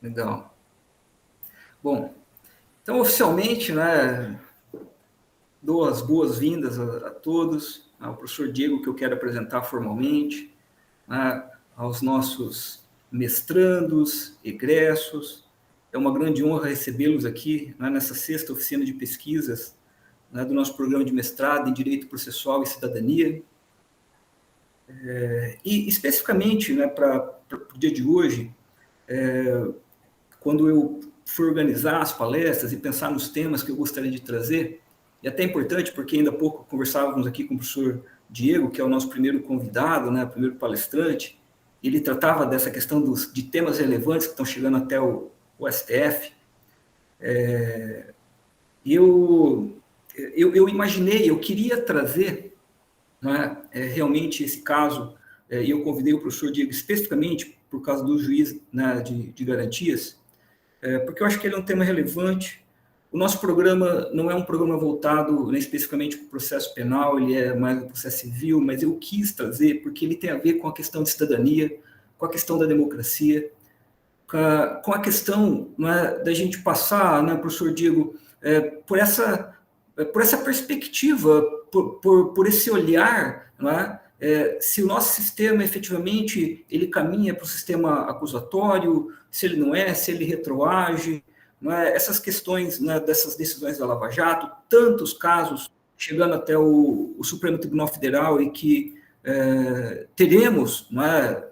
Legal. Bom, então oficialmente, né, dou as boas-vindas a todos, ao professor Diego, que eu quero apresentar formalmente, né, aos nossos mestrandos, egressos. É uma grande honra recebê-los aqui, né, nessa sexta oficina de pesquisas, né, do nosso programa de mestrado em Direito Processual e Cidadania. E especificamente, né, para o dia de hoje, quando eu for organizar as palestras e pensar nos temas que eu gostaria de trazer, e até importante, porque ainda há pouco conversávamos aqui com o professor Diego, que é o nosso primeiro convidado, né, o primeiro palestrante, ele tratava dessa questão de temas relevantes que estão chegando até o STF. E eu imaginei, eu queria trazer, né, realmente esse caso, e eu convidei o professor Diego especificamente por causa do juiz, né, de garantias, porque eu acho que ele é um tema relevante. O nosso programa não é um programa voltado, né, especificamente para o processo penal, ele é mais um processo civil, mas eu quis trazer porque ele tem a ver com a questão de cidadania, com a questão da democracia, com a questão, né, da gente passar, né, professor Diego, por essa perspectiva, por esse olhar, né, se o nosso sistema efetivamente ele caminha para o sistema acusatório, se ele não é, se ele retroage, né, essas questões, né, dessas decisões da Lava Jato, tantos casos chegando até o Supremo Tribunal Federal e que teremos, né,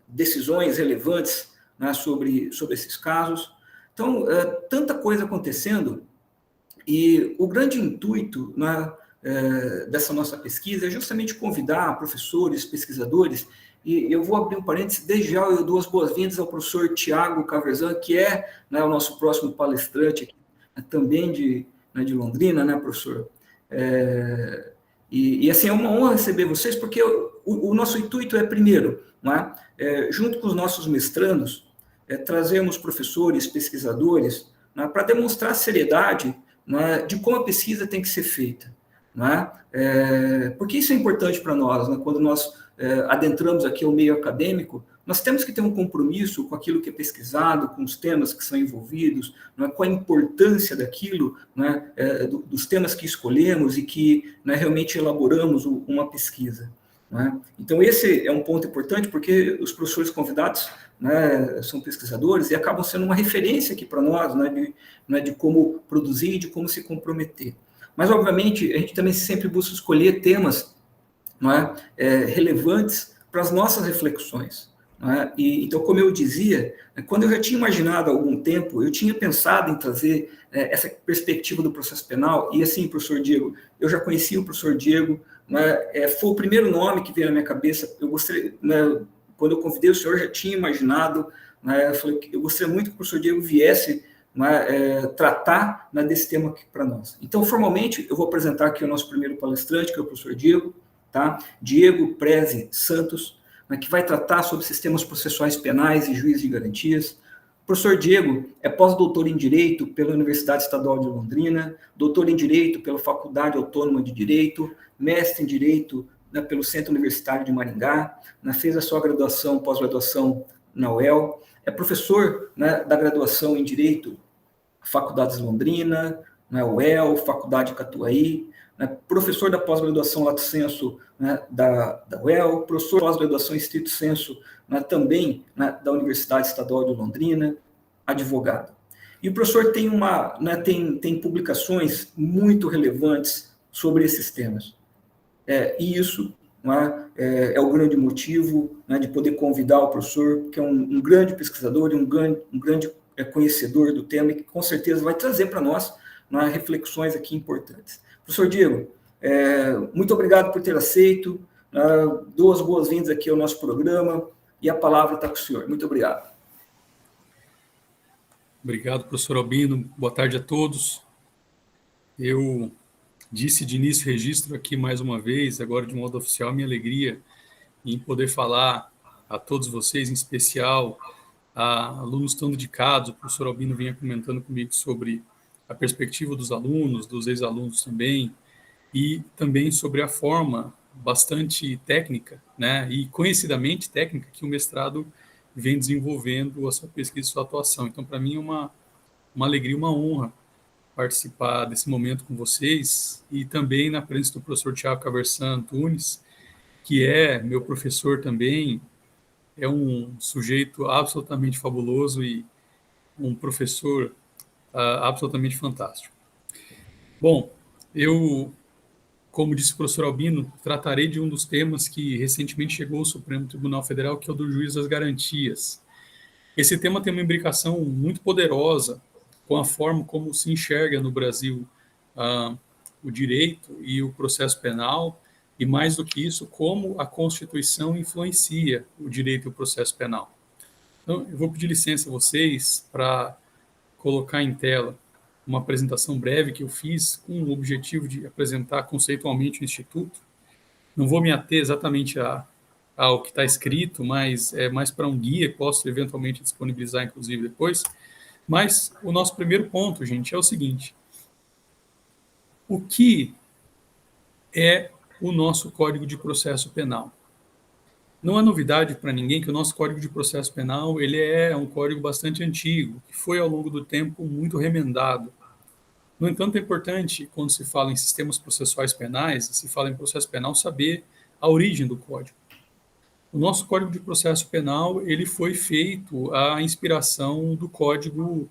decisões relevantes, né, sobre esses casos. Então, tanta coisa acontecendo, e o grande intuito, né, dessa nossa pesquisa é justamente convidar professores, pesquisadores, e eu vou abrir um parênteses, desde já eu dou as boas-vindas ao professor Tiago Caverzan, que é, né, o nosso próximo palestrante aqui, né, também né, de Londrina, né, professor? Assim, é uma honra receber vocês, porque o nosso intuito é, primeiro, né, junto com os nossos mestrandos, trazermos professores, pesquisadores, né, para demonstrar a seriedade, né, de como a pesquisa tem que ser feita. Né? Porque isso é importante para nós, né? Quando nós adentramos aqui ao meio acadêmico, nós temos que ter um compromisso com aquilo que é pesquisado, com os temas que são envolvidos, né, com a importância daquilo, né, dos temas que escolhemos e que, né, realmente elaboramos uma pesquisa. Né? Então, esse é um ponto importante, porque os professores convidados, né, são pesquisadores e acabam sendo uma referência aqui para nós, né, de como produzir e de como se comprometer. Mas, obviamente, a gente também sempre busca escolher temas, não é, relevantes para as nossas reflexões. Não é? Então, como eu dizia, quando eu já tinha imaginado há algum tempo, eu tinha pensado em trazer essa perspectiva do processo penal, e assim, professor Diego, eu já conhecia o professor Diego, né, foi o primeiro nome que veio na minha cabeça, eu gostaria, né, quando eu convidei o senhor, já tinha imaginado, né, eu gostaria muito que o professor Diego viesse, né, tratar, né, desse tema aqui para nós. Então, formalmente, eu vou apresentar aqui o nosso primeiro palestrante, que é o professor Diego, tá? Diego Preze Santos, né, que vai tratar sobre sistemas processuais penais e juízes de garantias. O professor Diego é pós-doutor em Direito pela Universidade Estadual de Londrina, doutor em Direito pela Faculdade Autônoma de Direito, mestre em Direito, né, pelo Centro Universitário de Maringá, né, fez a sua graduação, pós-graduação na UEL, é professor, né, da graduação em Direito, Faculdades Londrina, né, UEL, Faculdade Catuaí, né, professor da pós-graduação Lato Sensu, né, da UEL, professor da pós-graduação Stricto Sensu, né, também, né, da Universidade Estadual de Londrina, advogado. E o professor tem, né, tem publicações muito relevantes sobre esses temas. E isso, né, é o grande motivo, né, de poder convidar o professor, que é um grande pesquisador e um grande conhecedor do tema, e que com certeza vai trazer para nós, né, reflexões aqui importantes. Professor Diego, muito obrigado por ter aceito, dou as boas-vindas aqui ao nosso programa, e a palavra está com o senhor. Muito obrigado. Obrigado, professor Albino. Boa tarde a todos. Eu disse de início, registro aqui mais uma vez, agora de modo oficial, minha alegria em poder falar a todos vocês, em especial a alunos tão dedicados. O professor Albino vinha comentando comigo sobre a perspectiva dos alunos, dos ex-alunos também, e também sobre a forma bastante técnica, né, e conhecidamente técnica que o mestrado vem desenvolvendo a sua pesquisa e sua atuação. Então, para mim, é uma alegria, uma honra participar desse momento com vocês e também na presença do professor Tiago Caversan Antunes, que é meu professor também, é um sujeito absolutamente fabuloso e um professor absolutamente fantástico. Bom, eu, como disse o professor Albino, tratarei de um dos temas que recentemente chegou ao Supremo Tribunal Federal, que é o do juiz das garantias. Esse tema tem uma imbricação muito poderosa com a forma como se enxerga no Brasil o direito e o processo penal, e mais do que isso, como a Constituição influencia o direito e o processo penal. Então, eu vou pedir licença a vocês para colocar em tela uma apresentação breve que eu fiz com o objetivo de apresentar conceitualmente o Instituto. Não vou me ater exatamente ao que está escrito, mas é mais para um guia que posso eventualmente disponibilizar, inclusive, depois. Mas o nosso primeiro ponto, gente, é o seguinte: o que é o nosso Código de Processo Penal? Não é novidade para ninguém que o nosso Código de Processo Penal ele é um código bastante antigo, que foi, ao longo do tempo, muito remendado. No entanto, é importante, quando se fala em sistemas processuais penais, se fala em processo penal, saber a origem do código. O nosso Código de Processo Penal ele foi feito à inspiração do Código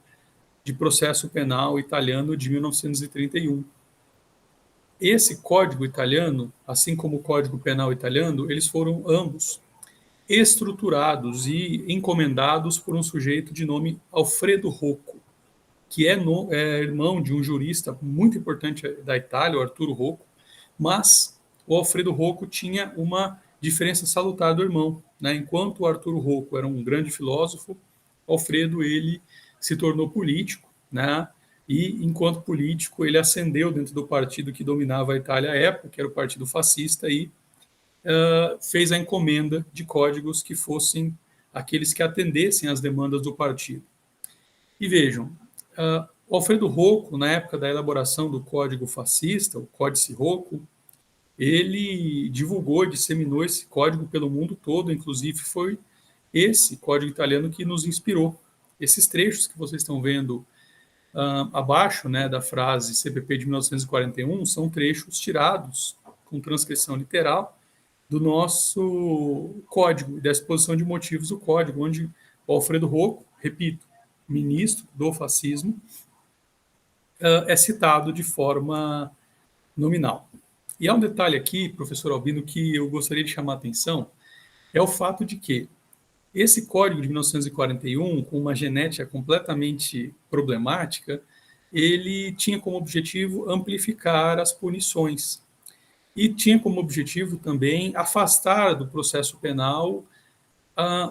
de Processo Penal italiano de 1931. Esse Código italiano, assim como o Código Penal italiano, eles foram ambos estruturados e encomendados por um sujeito de nome Alfredo Rocco, que é irmão de um jurista muito importante da Itália, o Arturo Rocco, mas o Alfredo Rocco tinha uma diferença salutar do irmão, né? Enquanto o Arturo Rocco era um grande filósofo, Alfredo ele se tornou político, né? E enquanto político ele ascendeu dentro do partido que dominava a Itália à época, que era o Partido Fascista, e fez a encomenda de códigos que fossem aqueles que atendessem às demandas do partido. E vejam, o Alfredo Rocco, na época da elaboração do Código Fascista, o Códice Rocco, ele divulgou e disseminou esse código pelo mundo todo, inclusive foi esse código italiano que nos inspirou. Esses trechos que vocês estão vendo abaixo, né, da frase CPP de 1941 são trechos tirados com transcrição literal do nosso código, da exposição de motivos do código, onde o Alfredo Rocco, repito, ministro do fascismo, é citado de forma nominal. E há um detalhe aqui, professor Albino, que eu gostaria de chamar a atenção, é o fato de que esse código de 1941, com uma genética completamente problemática, ele tinha como objetivo amplificar as punições e tinha como objetivo também afastar do processo penal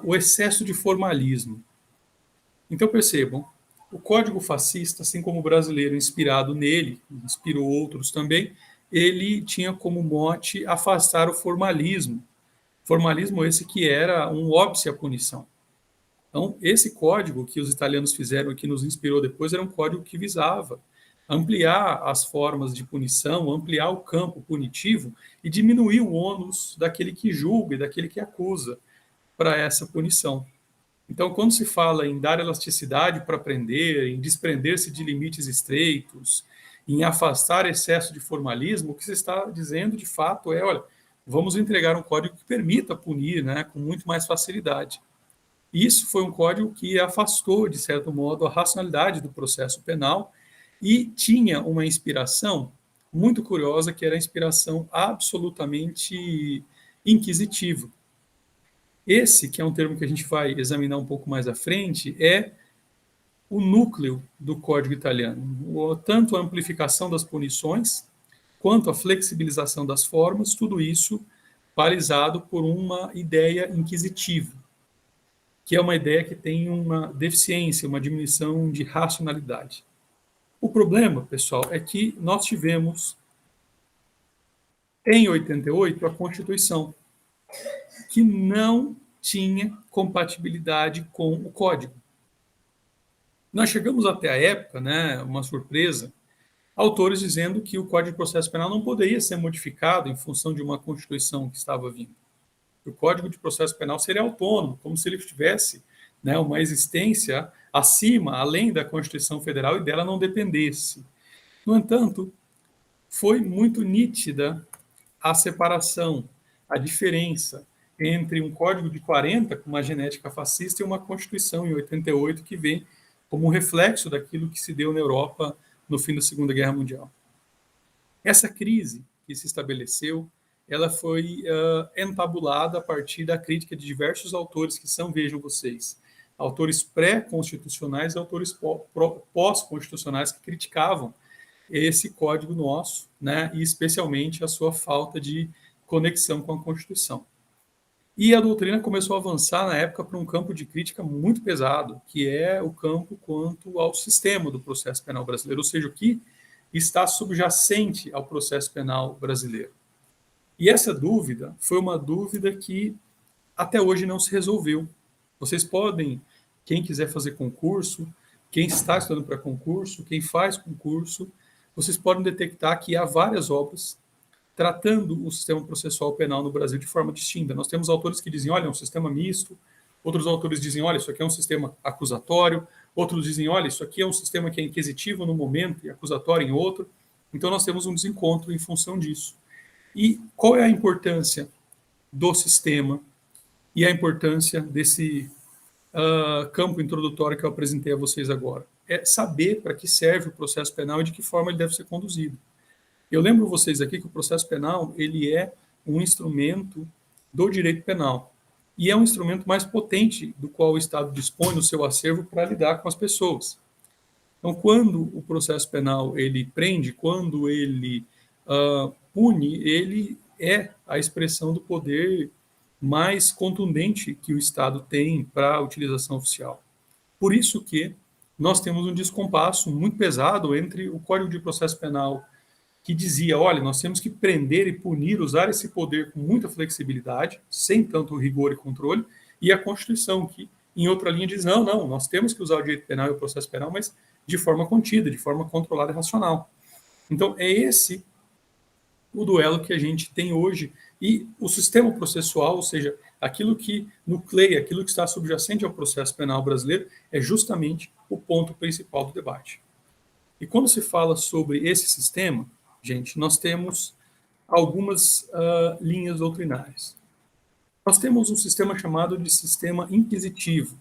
o excesso de formalismo. Então percebam, o Código Fascista, assim como o brasileiro inspirado nele, inspirou outros também, ele tinha como mote afastar o formalismo. Formalismo esse que era um óbice à punição. Então, esse código que os italianos fizeram e que nos inspirou depois era um código que visava ampliar as formas de punição, ampliar o campo punitivo e diminuir o ônus daquele que julga e daquele que acusa para essa punição. Então, quando se fala em dar elasticidade para prender, em desprender-se de limites estreitos, em afastar excesso de formalismo, o que se está dizendo, de fato, é, olha, vamos entregar um código que permita punir, né, com muito mais facilidade. Isso foi um código que afastou, de certo modo, a racionalidade do processo penal e tinha uma inspiração muito curiosa, que era a inspiração absolutamente inquisitiva. Esse, que é um termo que a gente vai examinar um pouco mais à frente, é o núcleo do Código italiano. Tanto a amplificação das punições, quanto a flexibilização das formas, tudo isso balizado por uma ideia inquisitiva, que é uma ideia que tem uma deficiência, uma diminuição de racionalidade. O problema, pessoal, é que nós tivemos, em 88, a Constituição, que não tinha compatibilidade com o Código. Nós chegamos até a época, né, uma surpresa, autores dizendo que o Código de Processo Penal não poderia ser modificado em função de uma Constituição que estava vindo. o Código de Processo Penal seria autônomo, como se ele tivesse, né, uma existência acima, além da Constituição Federal, e dela não dependesse. No entanto, foi muito nítida a separação, a diferença entre um Código de 40, com uma genética fascista, e uma Constituição, em 88, que vem como um reflexo daquilo que se deu na Europa no fim da Segunda Guerra Mundial. Essa crise que se estabeleceu, ela foi entabulada a partir da crítica de diversos autores que são, vejam vocês, autores pré-constitucionais e autores pós-constitucionais que criticavam esse código nosso, né, e especialmente a sua falta de conexão com a Constituição. E a doutrina começou a avançar na época para um campo de crítica muito pesado, que é o campo quanto ao sistema do processo penal brasileiro, ou seja, o que está subjacente ao processo penal brasileiro. E essa dúvida foi uma dúvida que até hoje não se resolveu. Vocês podem, quem quiser fazer concurso, quem está estudando para concurso, quem faz concurso, vocês podem detectar que há várias obras tratando o sistema processual penal no Brasil de forma distinta. Nós temos autores que dizem, olha, é um sistema misto, outros autores dizem, olha, isso aqui é um sistema acusatório, outros dizem, olha, isso aqui é um sistema que é inquisitivo num momento e acusatório em outro. Então, nós temos um desencontro em função disso. E qual é a importância do sistema e a importância desse campo introdutório que eu apresentei a vocês agora? É saber para que serve o processo penal e de que forma ele deve ser conduzido. Eu lembro vocês aqui que o processo penal ele é um instrumento do direito penal e é um instrumento mais potente do qual o Estado dispõe no seu acervo para lidar com as pessoas. Então, quando o processo penal ele prende, quando ele pune, ele é a expressão do poder mais contundente que o Estado tem para a utilização oficial. Por isso que nós temos um descompasso muito pesado entre o Código de Processo Penal, que dizia, olha, nós temos que prender e punir, usar esse poder com muita flexibilidade, sem tanto rigor e controle, e a Constituição, que em outra linha diz, não, nós temos que usar o direito penal e o processo penal, mas de forma contida, de forma controlada e racional. Então, é esse o duelo que a gente tem hoje, e o sistema processual, ou seja, aquilo que nucleia, aquilo que está subjacente ao processo penal brasileiro, é justamente o ponto principal do debate. E quando se fala sobre esse sistema, gente, nós temos algumas linhas doutrinárias. Nós temos um sistema chamado de sistema inquisitivo.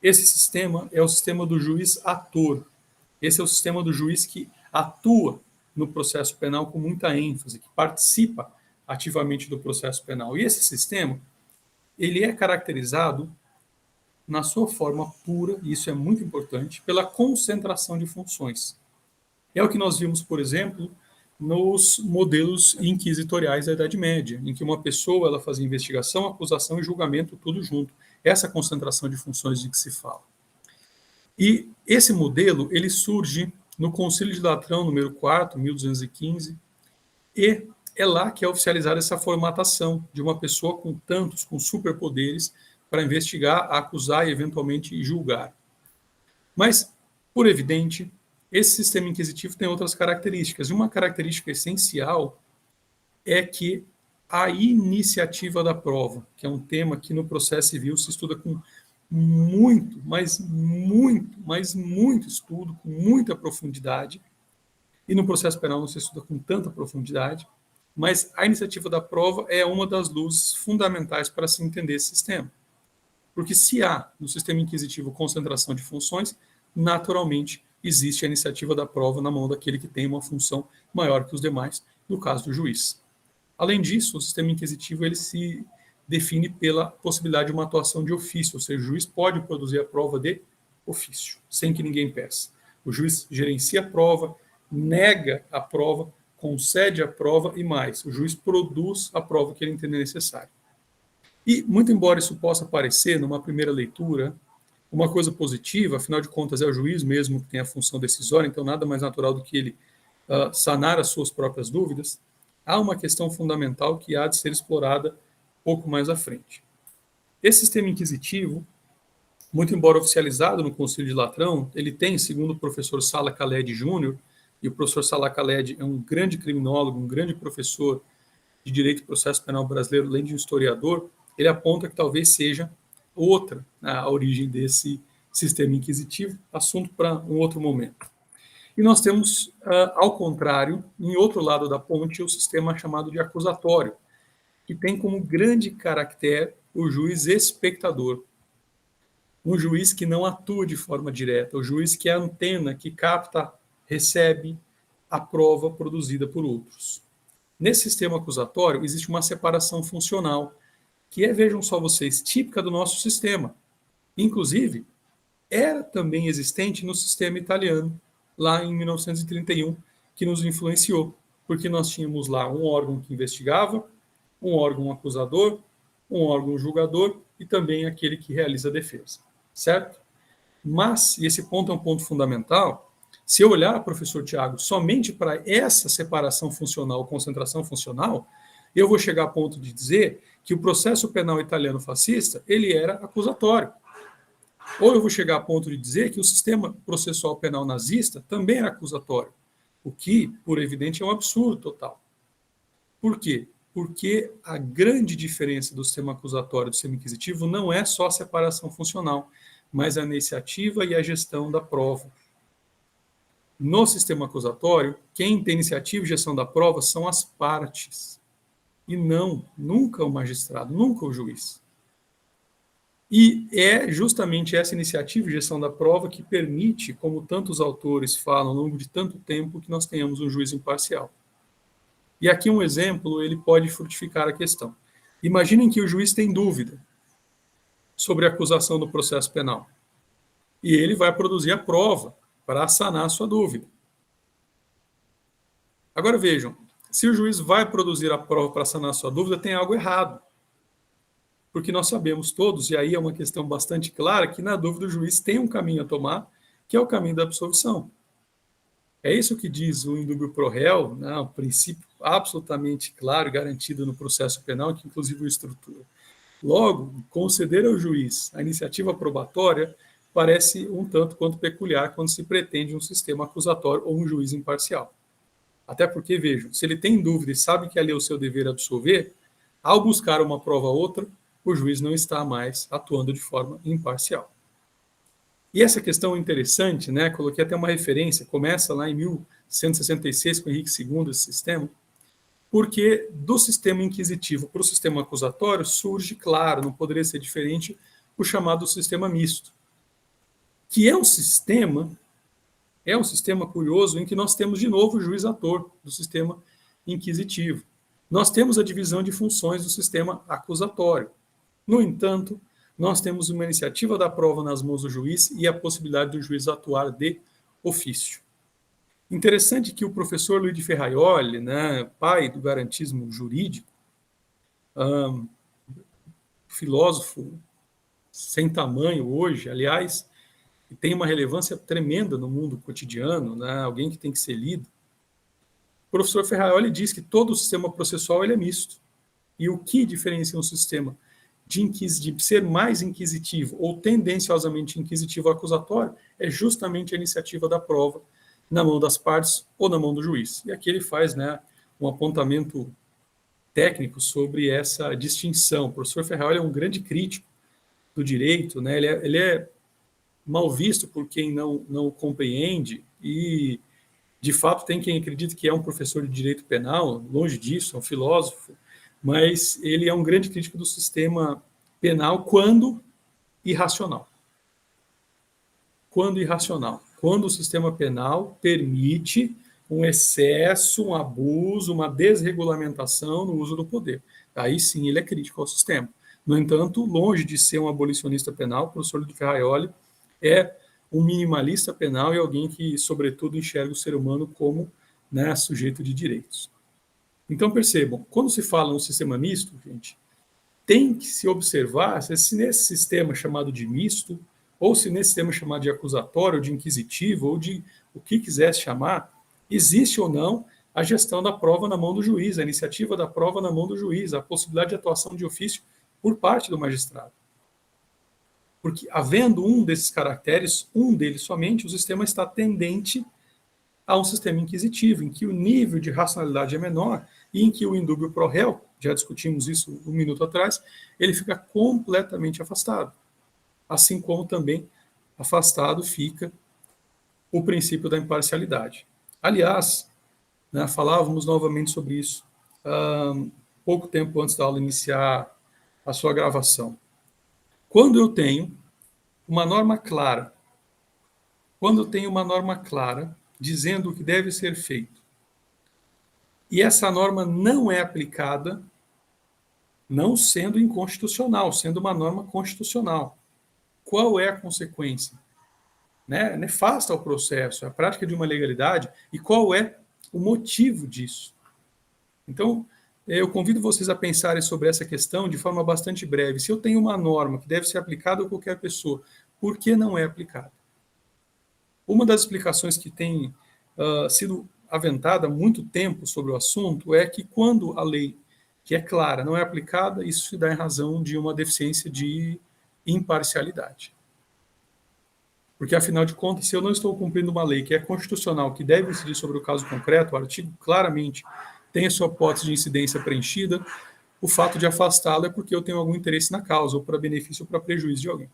Esse sistema é o sistema do juiz ator. Esse é o sistema do juiz que atua no processo penal com muita ênfase, que participa ativamente do processo penal. E esse sistema, ele é caracterizado na sua forma pura, e isso é muito importante, pela concentração de funções. É o que nós vimos, por exemplo, nos modelos inquisitoriais da Idade Média, em que uma pessoa ela fazia investigação, acusação e julgamento tudo junto. Essa concentração de funções de que se fala. E esse modelo ele surge no Concílio de Latrão, número 4, 1215, e é lá que é oficializada essa formatação de uma pessoa com superpoderes para investigar, acusar e eventualmente julgar. Mas, por evidente, esse sistema inquisitivo tem outras características. E uma característica essencial é que a iniciativa da prova, que é um tema que no processo civil se estuda com muito estudo, com muita profundidade, e no processo penal não se estuda com tanta profundidade, mas a iniciativa da prova é uma das luzes fundamentais para se entender esse sistema. Porque se há no sistema inquisitivo concentração de funções, naturalmente existe a iniciativa da prova na mão daquele que tem uma função maior que os demais, no caso do juiz. Além disso, o sistema inquisitivo ele se define pela possibilidade de uma atuação de ofício, ou seja, o juiz pode produzir a prova de ofício, sem que ninguém peça. O juiz gerencia a prova, nega a prova, concede a prova e mais, o juiz produz a prova que ele entender necessária. E, muito embora isso possa parecer, numa primeira leitura, uma coisa positiva, afinal de contas é o juiz mesmo que tem a função decisória, então nada mais natural do que ele sanar as suas próprias dúvidas, há uma questão fundamental que há de ser explorada pouco mais à frente. Esse sistema inquisitivo, muito embora oficializado no Concílio de Latrão, ele tem, segundo o professor Sala Khaled Júnior, e o professor Sala Khaled é um grande criminólogo, um grande professor de Direito e Processo Penal brasileiro, além de um historiador, ele aponta que talvez seja outra a origem desse sistema inquisitivo, assunto para um outro momento. E nós temos, ao contrário, em outro lado da ponte, o sistema chamado de acusatório, que tem como grande caractere o juiz espectador. Um juiz que não atua de forma direta, o juiz que é a antena que capta, recebe a prova produzida por outros. Nesse sistema acusatório, existe uma separação funcional, que é, vejam só vocês, típica do nosso sistema. Inclusive, era também existente no sistema italiano, lá em 1931, que nos influenciou, porque nós tínhamos lá um órgão que investigava, um órgão acusador, um órgão julgador e também aquele que realiza a defesa, certo? Mas, e esse ponto é um ponto fundamental, se eu olhar, professor Tiago, somente para essa separação funcional, concentração funcional, eu vou chegar a ponto de dizer que o processo penal italiano fascista, ele era acusatório. Ou eu vou chegar a ponto de dizer que o sistema processual penal nazista também era acusatório, o que, por evidente, é um absurdo total. Por quê? Porque a grande diferença do sistema acusatório e do sistema inquisitivo não é só a separação funcional, mas a iniciativa e a gestão da prova. No sistema acusatório, quem tem iniciativa e gestão da prova são as partes, e nunca o magistrado, nunca o juiz. E é justamente essa iniciativa e gestão da prova que permite, como tantos autores falam ao longo de tanto tempo, que nós tenhamos um juiz imparcial. E aqui um exemplo, ele pode frutificar a questão. Imaginem que o juiz tem dúvida sobre a acusação do processo penal. E ele vai produzir a prova para sanar a sua dúvida. Agora vejam, se o juiz vai produzir a prova para sanar a sua dúvida, tem algo errado. Porque nós sabemos todos, e aí é uma questão bastante clara, que na dúvida o juiz tem um caminho a tomar, que é o caminho da absolvição. É isso que diz o indúbio pro réu, né, um princípio absolutamente claro, garantido no processo penal, que inclusive o estrutura. Logo, conceder ao juiz a iniciativa probatória parece um tanto quanto peculiar quando se pretende um sistema acusatório ou um juiz imparcial. Até porque, vejam, se ele tem dúvida e sabe que ali é o seu dever absolver, ao buscar uma prova ou outra, o juiz não está mais atuando de forma imparcial. E essa questão é interessante, né? Coloquei até uma referência, começa lá em 1166 com Henrique II, esse sistema, porque do sistema inquisitivo para o sistema acusatório surge, claro, não poderia ser diferente, o chamado sistema misto, que é um sistema curioso em que nós temos de novo o juiz-ator do sistema inquisitivo. Nós temos a divisão de funções do sistema acusatório. No entanto, nós temos uma iniciativa da prova nas mãos do juiz e a possibilidade do juiz atuar de ofício. Interessante que o professor Luigi Ferraioli, né, pai do garantismo jurídico, filósofo sem tamanho hoje, aliás, e tem uma relevância tremenda no mundo cotidiano, né, alguém que tem que ser lido. O professor Ferraioli diz que todo o sistema processual ele é misto. E o que diferencia um sistema de ser mais inquisitivo ou tendenciosamente inquisitivo acusatório é justamente a iniciativa da prova na mão das partes ou na mão do juiz. E aqui ele faz, né, um apontamento técnico sobre essa distinção. O professor Ferraioli é um grande crítico do direito, né, ele é mal visto por quem não o compreende e, de fato, tem quem acredita que é um professor de direito penal, longe disso, é um filósofo, mas ele é um grande crítico do sistema penal quando irracional. Quando irracional. Quando o sistema penal permite um excesso, um abuso, uma desregulamentação no uso do poder. Aí sim ele é crítico ao sistema. No entanto, longe de ser um abolicionista penal, o professor Luigi Ferraioli é um minimalista penal e alguém que, sobretudo, enxerga o ser humano como, né, sujeito de direitos. Então, percebam, quando se fala no sistema misto, gente, tem que se observar se nesse sistema chamado de misto, ou se nesse sistema chamado de acusatório, ou de inquisitivo, ou de o que quisesse chamar, existe ou não a gestão da prova na mão do juiz, a iniciativa da prova na mão do juiz, a possibilidade de atuação de ofício por parte do magistrado. Porque, havendo um desses caracteres, um deles somente, o sistema está tendente a um sistema inquisitivo, em que o nível de racionalidade é menor e em que o indúbio pro réu, já discutimos isso um minuto atrás, ele fica completamente afastado. Assim como também afastado fica o princípio da imparcialidade. Aliás, né, falávamos novamente sobre isso pouco tempo antes da aula iniciar a sua gravação. Quando eu tenho uma norma clara, dizendo o que deve ser feito, e essa norma não é aplicada, não sendo inconstitucional, sendo uma norma constitucional, qual é a consequência? Né? Nefasta ao processo, a prática de uma legalidade, e qual é o motivo disso? Então, eu convido vocês a pensarem sobre essa questão de forma bastante breve. Se eu tenho uma norma que deve ser aplicada a qualquer pessoa, por que não é aplicada? Uma das explicações que tem sido aventada há muito tempo sobre o assunto é que quando a lei, que é clara, não é aplicada, isso se dá em razão de uma deficiência de imparcialidade. Porque, afinal de contas, se eu não estou cumprindo uma lei que é constitucional, que deve incidir sobre o caso concreto, o artigo claramente tem a sua hipótese de incidência preenchida, o fato de afastá-lo é porque eu tenho algum interesse na causa, ou para benefício ou para prejuízo de alguém.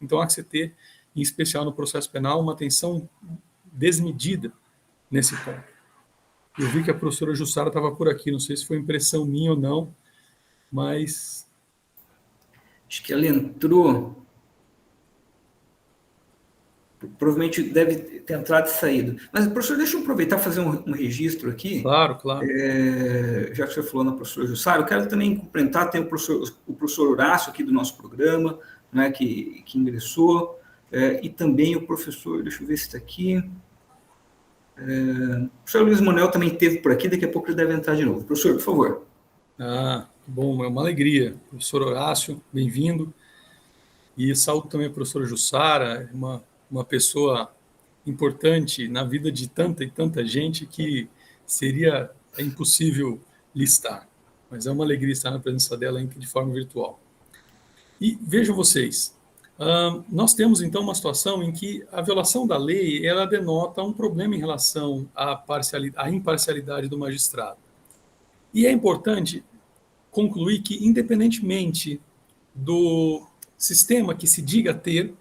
Então, há que se ter, em especial no processo penal, uma atenção desmedida nesse ponto. Eu vi que a professora Jussara estava por aqui, não sei se foi impressão minha ou não, mas... Acho que ela entrou... Provavelmente deve ter entrado e saído. Mas, professor, deixa eu aproveitar e fazer um registro aqui. Claro, claro. Já que você falou na professora Jussara, eu quero também cumprimentar, tem o professor Horácio aqui do nosso programa, né, que ingressou, e também o professor, deixa eu ver se está aqui, o professor Luiz Manuel também esteve por aqui, daqui a pouco ele deve entrar de novo. Professor, por favor. Bom, é uma alegria. Professor Horácio, bem-vindo. E saúdo também a professora Jussara, uma pessoa importante na vida de tanta e tanta gente que seria impossível listar. Mas é uma alegria estar na presença dela de forma virtual. E vejam vocês, nós temos então uma situação em que a violação da lei ela denota um problema em relação à imparcialidade do magistrado. E é importante concluir que, independentemente do sistema que se diga ter,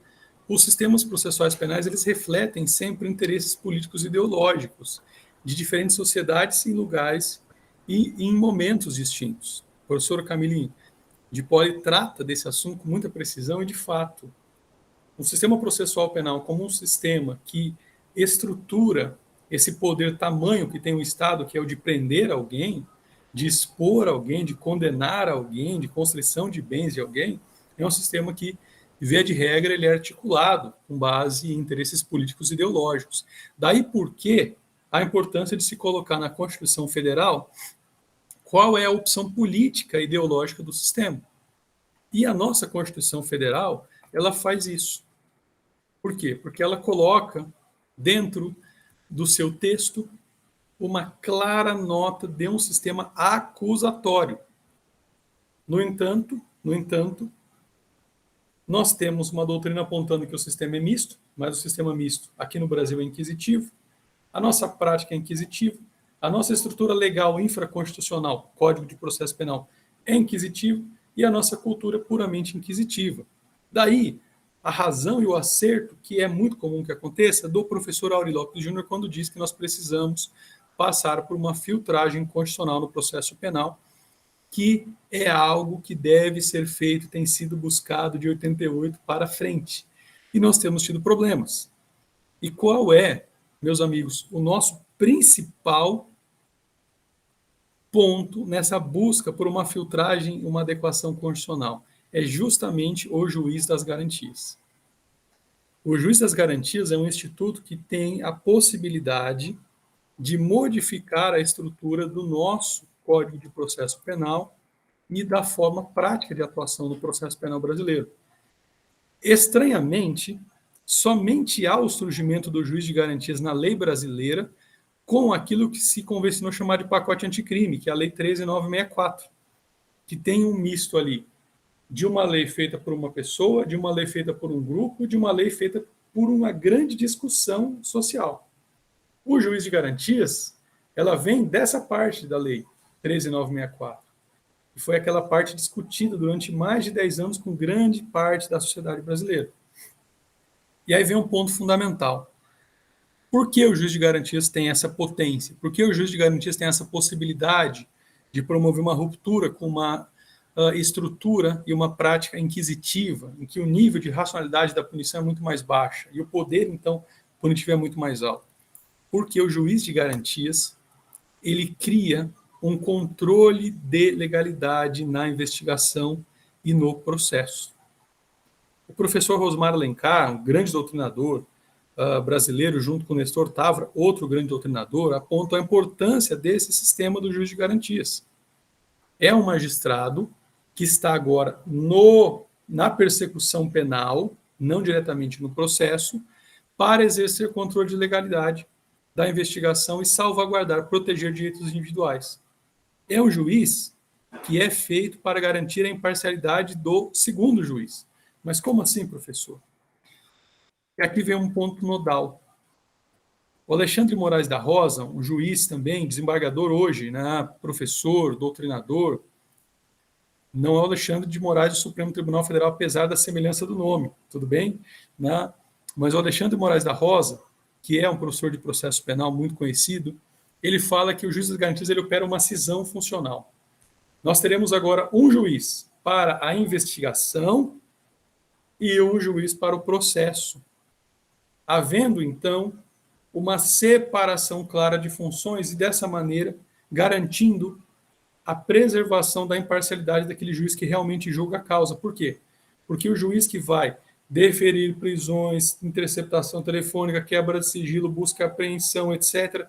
os sistemas processuais penais eles refletem sempre interesses políticos e ideológicos de diferentes sociedades em lugares e em momentos distintos. O professor Camille de Poli trata desse assunto com muita precisão e, de fato, o sistema processual penal como um sistema que estrutura esse poder tamanho que tem o Estado, que é o de prender alguém, de expor alguém, de condenar alguém, de constrição de bens de alguém, é um sistema que, via de regra, ele é articulado com base em interesses políticos e ideológicos. Daí por que a importância de se colocar na Constituição Federal qual é a opção política e ideológica do sistema. E a nossa Constituição Federal, ela faz isso. Por quê? Porque ela coloca dentro do seu texto uma clara nota de um sistema acusatório. No entanto, nós temos uma doutrina apontando que o sistema é misto, mas o sistema misto aqui no Brasil é inquisitivo, a nossa prática é inquisitiva, a nossa estrutura legal infraconstitucional, Código de Processo Penal, é inquisitivo e a nossa cultura é puramente inquisitiva. Daí, a razão e o acerto, que é muito comum que aconteça, do professor Auri Lopes Júnior, quando diz que nós precisamos passar por uma filtragem constitucional no processo penal, que é algo que deve ser feito, tem sido buscado de 88 para frente. E nós temos tido problemas. E qual é, meus amigos, o nosso principal ponto nessa busca por uma filtragem, uma adequação constitucional? É justamente o juiz das garantias. O juiz das garantias é um instituto que tem a possibilidade de modificar a estrutura do nosso Código de Processo Penal e da forma prática de atuação no processo penal brasileiro. Estranhamente, somente há o surgimento do juiz de garantias na lei brasileira com aquilo que se convencionou chamar de pacote anticrime, que é a Lei 13.964, que tem um misto ali de uma lei feita por uma pessoa, de uma lei feita por um grupo, de uma lei feita por uma grande discussão social. O juiz de garantias, ela vem dessa parte da Lei 13.964. que foi aquela parte discutida durante mais de 10 anos com grande parte da sociedade brasileira. E aí vem um ponto fundamental. Por que o juiz de garantias tem essa potência? Por que o juiz de garantias tem essa possibilidade de promover uma ruptura com uma estrutura e uma prática inquisitiva, em que o nível de racionalidade da punição é muito mais baixa e o poder, então, punitivo é muito mais alto? Porque o juiz de garantias, ele cria um controle de legalidade na investigação e no processo. O professor Rosmar Alencar, um grande doutrinador brasileiro, junto com Nestor Távora, outro grande doutrinador, apontam a importância desse sistema do juiz de garantias. É um magistrado que está agora na persecução penal, não diretamente no processo, para exercer controle de legalidade da investigação e salvaguardar, proteger direitos individuais. É o juiz que é feito para garantir a imparcialidade do segundo juiz. Mas como assim, professor? E aqui vem um ponto nodal. O Alexandre Moraes da Rosa, um juiz também, desembargador hoje, né, professor, doutrinador, não é o Alexandre de Moraes do Supremo Tribunal Federal, apesar da semelhança do nome, tudo bem? Né? Mas o Alexandre Moraes da Rosa, que é um professor de processo penal muito conhecido, ele fala que o juiz das garantias ele opera uma cisão funcional. Nós teremos agora um juiz para a investigação e um juiz para o processo, havendo, então, uma separação clara de funções e, dessa maneira, garantindo a preservação da imparcialidade daquele juiz que realmente julga a causa. Por quê? Porque o juiz que vai deferir prisões, interceptação telefônica, quebra de sigilo, busca apreensão, etc.,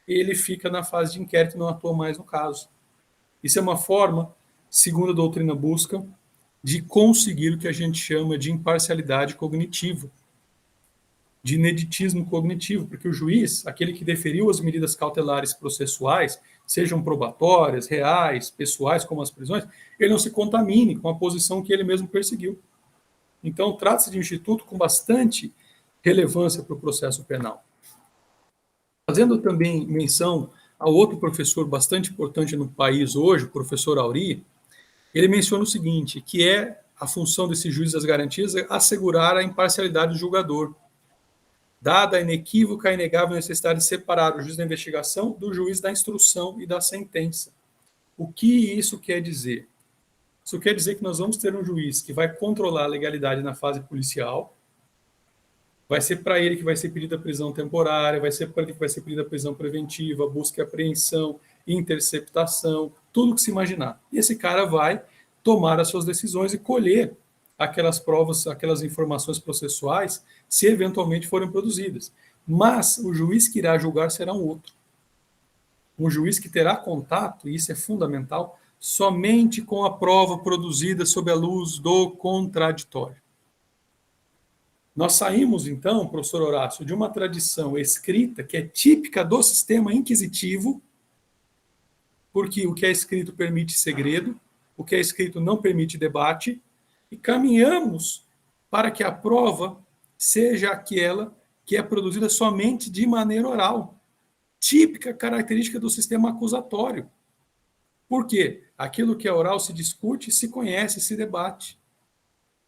ele fica na fase de inquérito e não atua mais no caso. Isso é uma forma, segundo a doutrina busca, de conseguir o que a gente chama de imparcialidade cognitiva, de ineditismo cognitivo, porque o juiz, aquele que deferiu as medidas cautelares processuais, sejam probatórias, reais, pessoais, como as prisões, ele não se contamine com a posição que ele mesmo perseguiu. Então, trata-se de um instituto com bastante relevância para o processo penal. Fazendo também menção a outro professor bastante importante no país hoje, o professor Auri, ele menciona o seguinte, que é a função desse juiz das garantias é assegurar a imparcialidade do julgador, dada a inequívoca e inegável necessidade de separar o juiz da investigação do juiz da instrução e da sentença. O que isso quer dizer? Isso quer dizer que nós vamos ter um juiz que vai controlar a legalidade na fase policial, vai ser para ele que vai ser pedida a prisão temporária, vai ser para ele que vai ser pedida a prisão preventiva, busca e apreensão, interceptação, tudo que se imaginar. E esse cara vai tomar as suas decisões e colher aquelas provas, aquelas informações processuais, se eventualmente forem produzidas. Mas o juiz que irá julgar será um outro. Um juiz que terá contato, e isso é fundamental, somente com a prova produzida sob a luz do contraditório. Nós saímos, então, professor Horácio, de uma tradição escrita que é típica do sistema inquisitivo, porque o que é escrito permite segredo, o que é escrito não permite debate, e caminhamos para que a prova seja aquela que é produzida somente de maneira oral, típica característica do sistema acusatório. Por quê? Aquilo que é oral se discute, se conhece, se debate.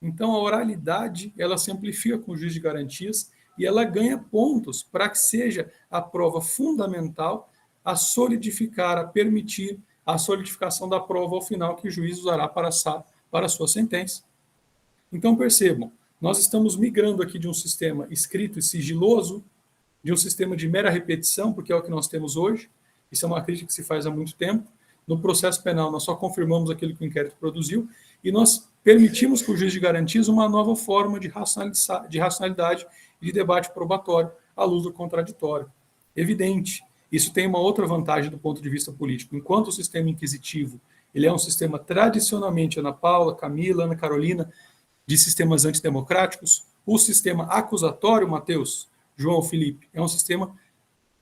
Então, a oralidade, ela se amplifica com o juiz de garantias e ela ganha pontos para que seja a prova fundamental a solidificar, a permitir a solidificação da prova ao final que o juiz usará para a sua sentença. Então, percebam, nós estamos migrando aqui de um sistema escrito e sigiloso, de um sistema de mera repetição, porque é o que nós temos hoje, isso é uma crítica que se faz há muito tempo. No processo penal, nós só confirmamos aquilo que o inquérito produziu e nós permitimos para o juiz de garantias uma nova forma de racionalidade e de debate probatório à luz do contraditório. Evidente, isso tem uma outra vantagem do ponto de vista político. Enquanto o sistema inquisitivo ele é um sistema tradicionalmente, Ana Paula, Camila, Ana Carolina, de sistemas antidemocráticos, o sistema acusatório, Matheus, João, Felipe, é um sistema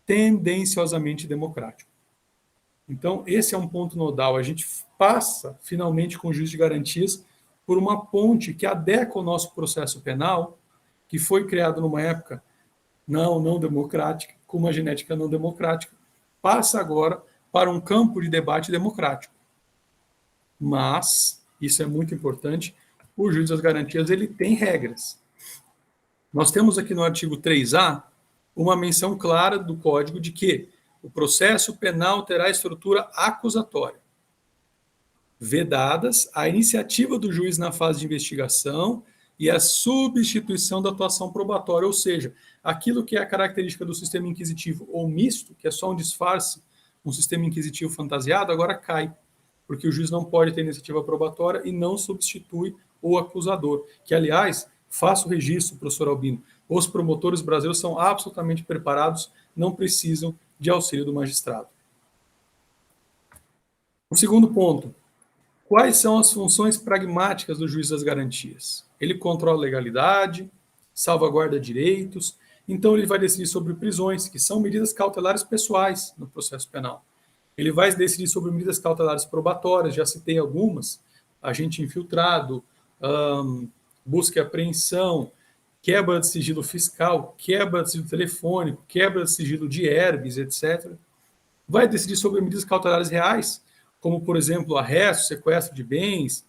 tendenciosamente democrático. Então, esse é um ponto nodal. A gente passa, finalmente, com o juiz de garantias, por uma ponte que adequa o nosso processo penal, que foi criado numa época não democrática, com uma genética não democrática, passa agora para um campo de debate democrático. Mas, isso é muito importante, o juiz das garantias ele tem regras. Nós temos aqui no artigo 3A uma menção clara do Código de que o processo penal terá estrutura acusatória, vedadas a iniciativa do juiz na fase de investigação e a substituição da atuação probatória, ou seja, aquilo que é a característica do sistema inquisitivo ou misto, que é só um disfarce, um sistema inquisitivo fantasiado, agora cai, porque o juiz não pode ter iniciativa probatória e não substitui o acusador, que, aliás, faça o registro, professor Albino, os promotores brasileiros são absolutamente preparados, não precisam de auxílio do magistrado. O segundo ponto, quais são as funções pragmáticas do juiz das garantias? Ele controla a legalidade, salvaguarda direitos, então ele vai decidir sobre prisões, que são medidas cautelares pessoais no processo penal. Ele vai decidir sobre medidas cautelares probatórias, já citei algumas, agente infiltrado, busca e apreensão, quebra de sigilo fiscal, quebra de sigilo telefônico, quebra de sigilo de herbes, etc. Vai decidir sobre medidas cautelares reais, como, por exemplo, arresto, sequestro de bens,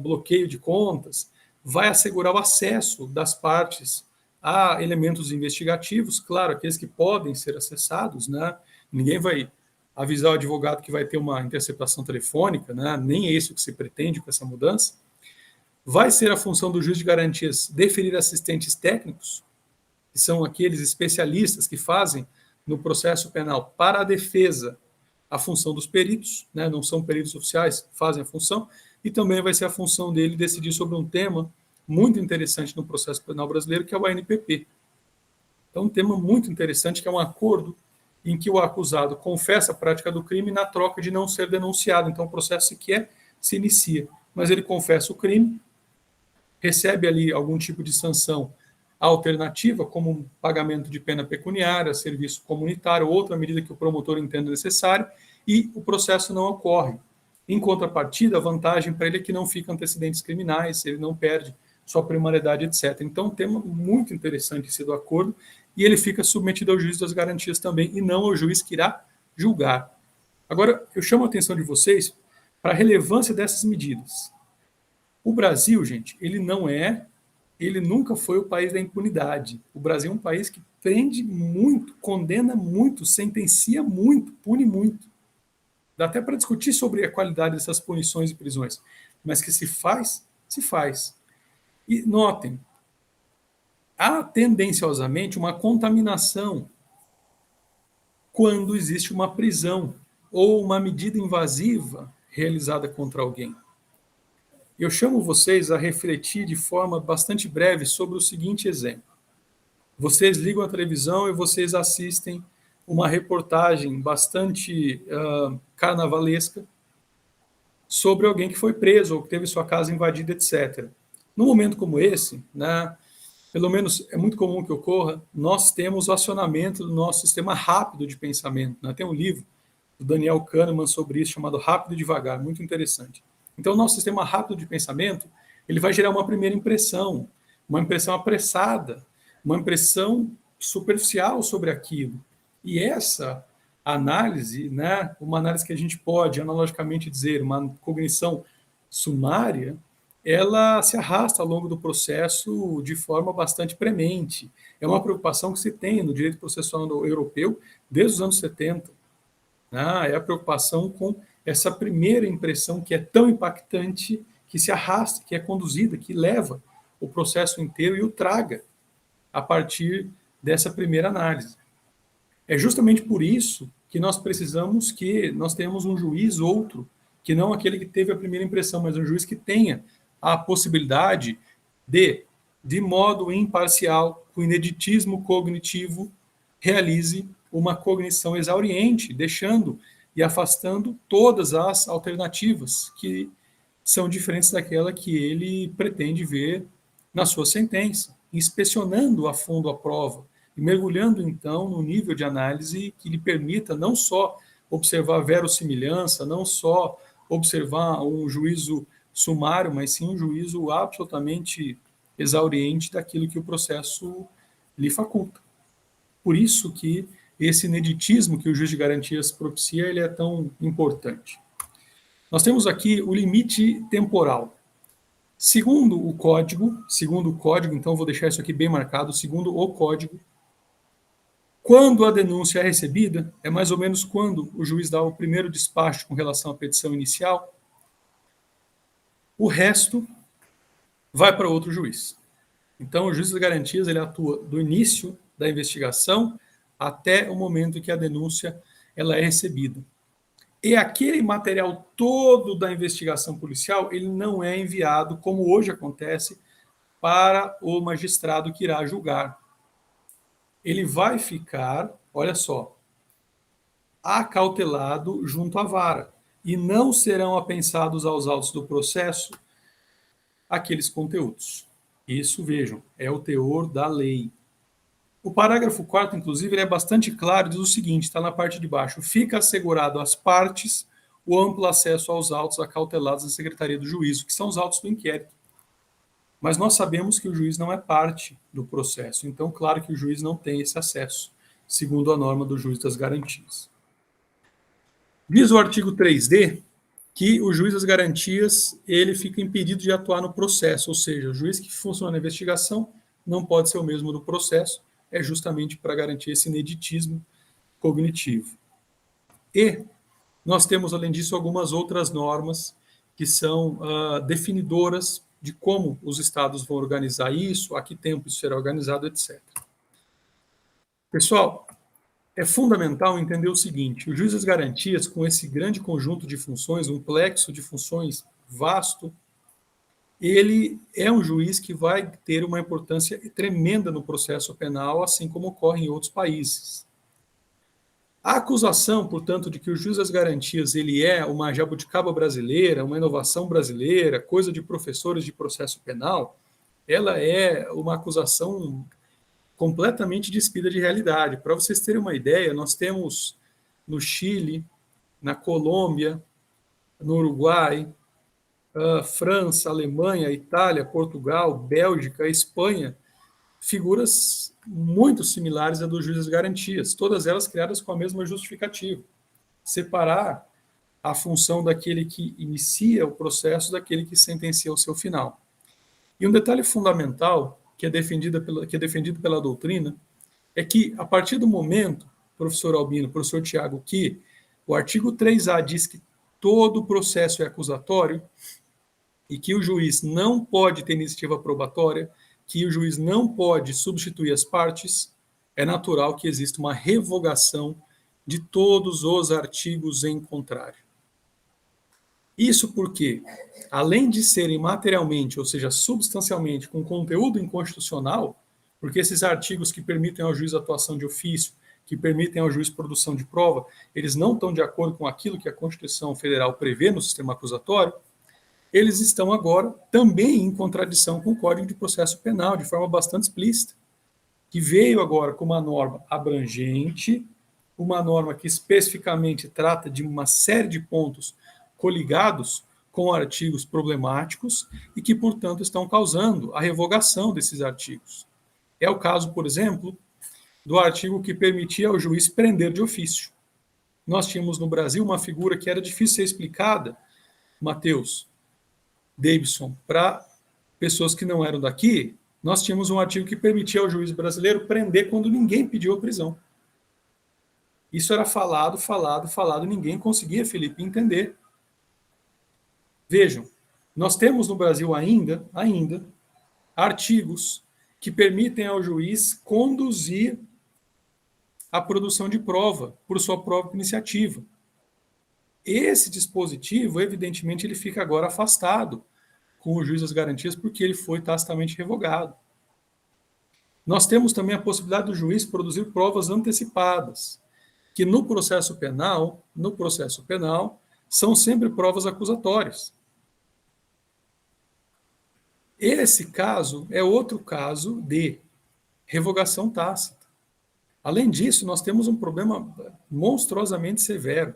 bloqueio de contas. Vai assegurar o acesso das partes a elementos investigativos, claro, aqueles que podem ser acessados, né? Ninguém vai avisar o advogado que vai ter uma interceptação telefônica, né? Nem é isso que se pretende com essa mudança. Vai ser a função do juiz de garantias deferir assistentes técnicos, que são aqueles especialistas que fazem no processo penal para a defesa a função dos peritos, né? Não são peritos oficiais, fazem a função, e também vai ser a função dele decidir sobre um tema muito interessante no processo penal brasileiro, que é o ANPP. Então, um tema muito interessante, que é um acordo em que o acusado confessa a prática do crime na troca de não ser denunciado. Então, o processo sequer se inicia, mas ele confessa o crime, recebe ali algum tipo de sanção alternativa, como um pagamento de pena pecuniária, serviço comunitário, outra medida que o promotor entenda necessária, e o processo não ocorre. Em contrapartida, a vantagem para ele é que não fica antecedentes criminais, ele não perde sua primariedade, etc. Então, um tema muito interessante esse do acordo, e ele fica submetido ao juiz das garantias também, e não ao juiz que irá julgar. Agora, eu chamo a atenção de vocês para a relevância dessas medidas. O Brasil, gente, ele nunca foi o país da impunidade. O Brasil é um país que prende muito, condena muito, sentencia muito, pune muito. Dá até para discutir sobre a qualidade dessas punições e prisões, mas que se faz, se faz. E notem, há tendenciosamente uma contaminação quando existe uma prisão ou uma medida invasiva realizada contra alguém. Eu chamo vocês a refletir de forma bastante breve sobre o seguinte exemplo. Vocês ligam a televisão e vocês assistem uma reportagem bastante carnavalesca sobre alguém que foi preso ou que teve sua casa invadida, etc. Num momento como esse, né, pelo menos é muito comum que ocorra, nós temos o acionamento do nosso sistema rápido de pensamento. Né? Tem um livro do Daniel Kahneman sobre isso, chamado Rápido e Devagar, muito interessante. Então, o nosso sistema rápido de pensamento, ele vai gerar uma primeira impressão, uma impressão apressada, uma impressão superficial sobre aquilo. E essa análise, né, uma análise que a gente pode analogicamente dizer, uma cognição sumária, ela se arrasta ao longo do processo de forma bastante premente. É uma preocupação que se tem no direito processual europeu desde os anos 70. Né? É a preocupação com essa primeira impressão que é tão impactante, que se arrasta, que é conduzida, que leva o processo inteiro e o traga a partir dessa primeira análise. É justamente por isso que nós precisamos que nós tenhamos um juiz outro, que não aquele que teve a primeira impressão, mas um juiz que tenha a possibilidade de modo imparcial, com ineditismo cognitivo, realize uma cognição exauriente, deixando e afastando todas as alternativas que são diferentes daquela que ele pretende ver na sua sentença, inspecionando a fundo a prova e mergulhando, então, no nível de análise que lhe permita não só observar a verossimilhança, não só observar um juízo sumário, mas sim um juízo absolutamente exauriente daquilo que o processo lhe faculta. Por isso que esse ineditismo que o juiz de garantias propicia, ele é tão importante. Nós temos aqui o limite temporal. Segundo o código, então vou deixar isso aqui bem marcado, segundo o código, quando a denúncia é recebida, é mais ou menos quando o juiz dá o primeiro despacho com relação à petição inicial, o resto vai para outro juiz. Então, o juiz das garantias ele atua do início da investigação até o momento que a denúncia ela é recebida. E aquele material todo da investigação policial, ele não é enviado, como hoje acontece, para o magistrado que irá julgar. Ele vai ficar, olha só, acautelado junto à vara. E não serão apensados aos autos do processo aqueles conteúdos. Isso, vejam, é o teor da lei. O parágrafo 4º, inclusive, ele é bastante claro, diz o seguinte, está na parte de baixo, fica assegurado às partes o amplo acesso aos autos acautelados da Secretaria do Juízo, que são os autos do inquérito. Mas nós sabemos que o juiz não é parte do processo, então, claro que o juiz não tem esse acesso, segundo a norma do juiz das garantias. Diz o artigo 3D que o juiz das garantias ele fica impedido de atuar no processo, ou seja, o juiz que funciona na investigação não pode ser o mesmo no processo, é justamente para garantir esse ineditismo cognitivo. E nós temos, além disso, algumas outras normas que são definidoras de como os estados vão organizar isso, a que tempo isso será organizado, etc. Pessoal, é fundamental entender o seguinte, o juiz das garantias, com esse grande conjunto de funções, um plexo de funções vasto, ele é um juiz que vai ter uma importância tremenda no processo penal, assim como ocorre em outros países. A acusação, portanto, de que o juiz das garantias ele é uma jabuticaba brasileira, uma inovação brasileira, coisa de professores de processo penal, ela é uma acusação completamente despida de realidade. Para vocês terem uma ideia, nós temos no Chile, na Colômbia, no Uruguai, França, Alemanha, Itália, Portugal, Bélgica, Espanha, figuras muito similares à dos juízes das garantias, todas elas criadas com a mesma justificativa. Separar a função daquele que inicia o processo daquele que sentencia o seu final. E um detalhe fundamental que é defendido pela doutrina é que, a partir do momento, professor Albino, professor Tiago, que o artigo 3A diz que todo processo é acusatório, e que o juiz não pode ter iniciativa probatória, que o juiz não pode substituir as partes, é natural que exista uma revogação de todos os artigos em contrário. Isso porque, além de serem materialmente, ou seja, substancialmente, com conteúdo inconstitucional, porque esses artigos que permitem ao juiz atuação de ofício, que permitem ao juiz produção de prova, eles não estão de acordo com aquilo que a Constituição Federal prevê no sistema acusatório, eles estão agora também em contradição com o Código de Processo Penal, de forma bastante explícita, que veio agora com uma norma abrangente, uma norma que especificamente trata de uma série de pontos coligados com artigos problemáticos e que, portanto, estão causando a revogação desses artigos. É o caso, por exemplo, do artigo que permitia ao juiz prender de ofício. Nós tínhamos no Brasil uma figura que era difícil ser explicada, Matheus, Davidson, para pessoas que não eram daqui, nós tínhamos um artigo que permitia ao juiz brasileiro prender quando ninguém pediu a prisão. Isso era falado, ninguém conseguia, Felipe, entender. Vejam, nós temos no Brasil ainda artigos que permitem ao juiz conduzir a produção de prova por sua própria iniciativa. Esse dispositivo, evidentemente, ele fica agora afastado com o juiz das garantias porque ele foi tacitamente revogado. Nós temos também a possibilidade do juiz produzir provas antecipadas, que no processo penal, são sempre provas acusatórias. Esse caso é outro caso de revogação tácita. Além disso, nós temos um problema monstruosamente severo.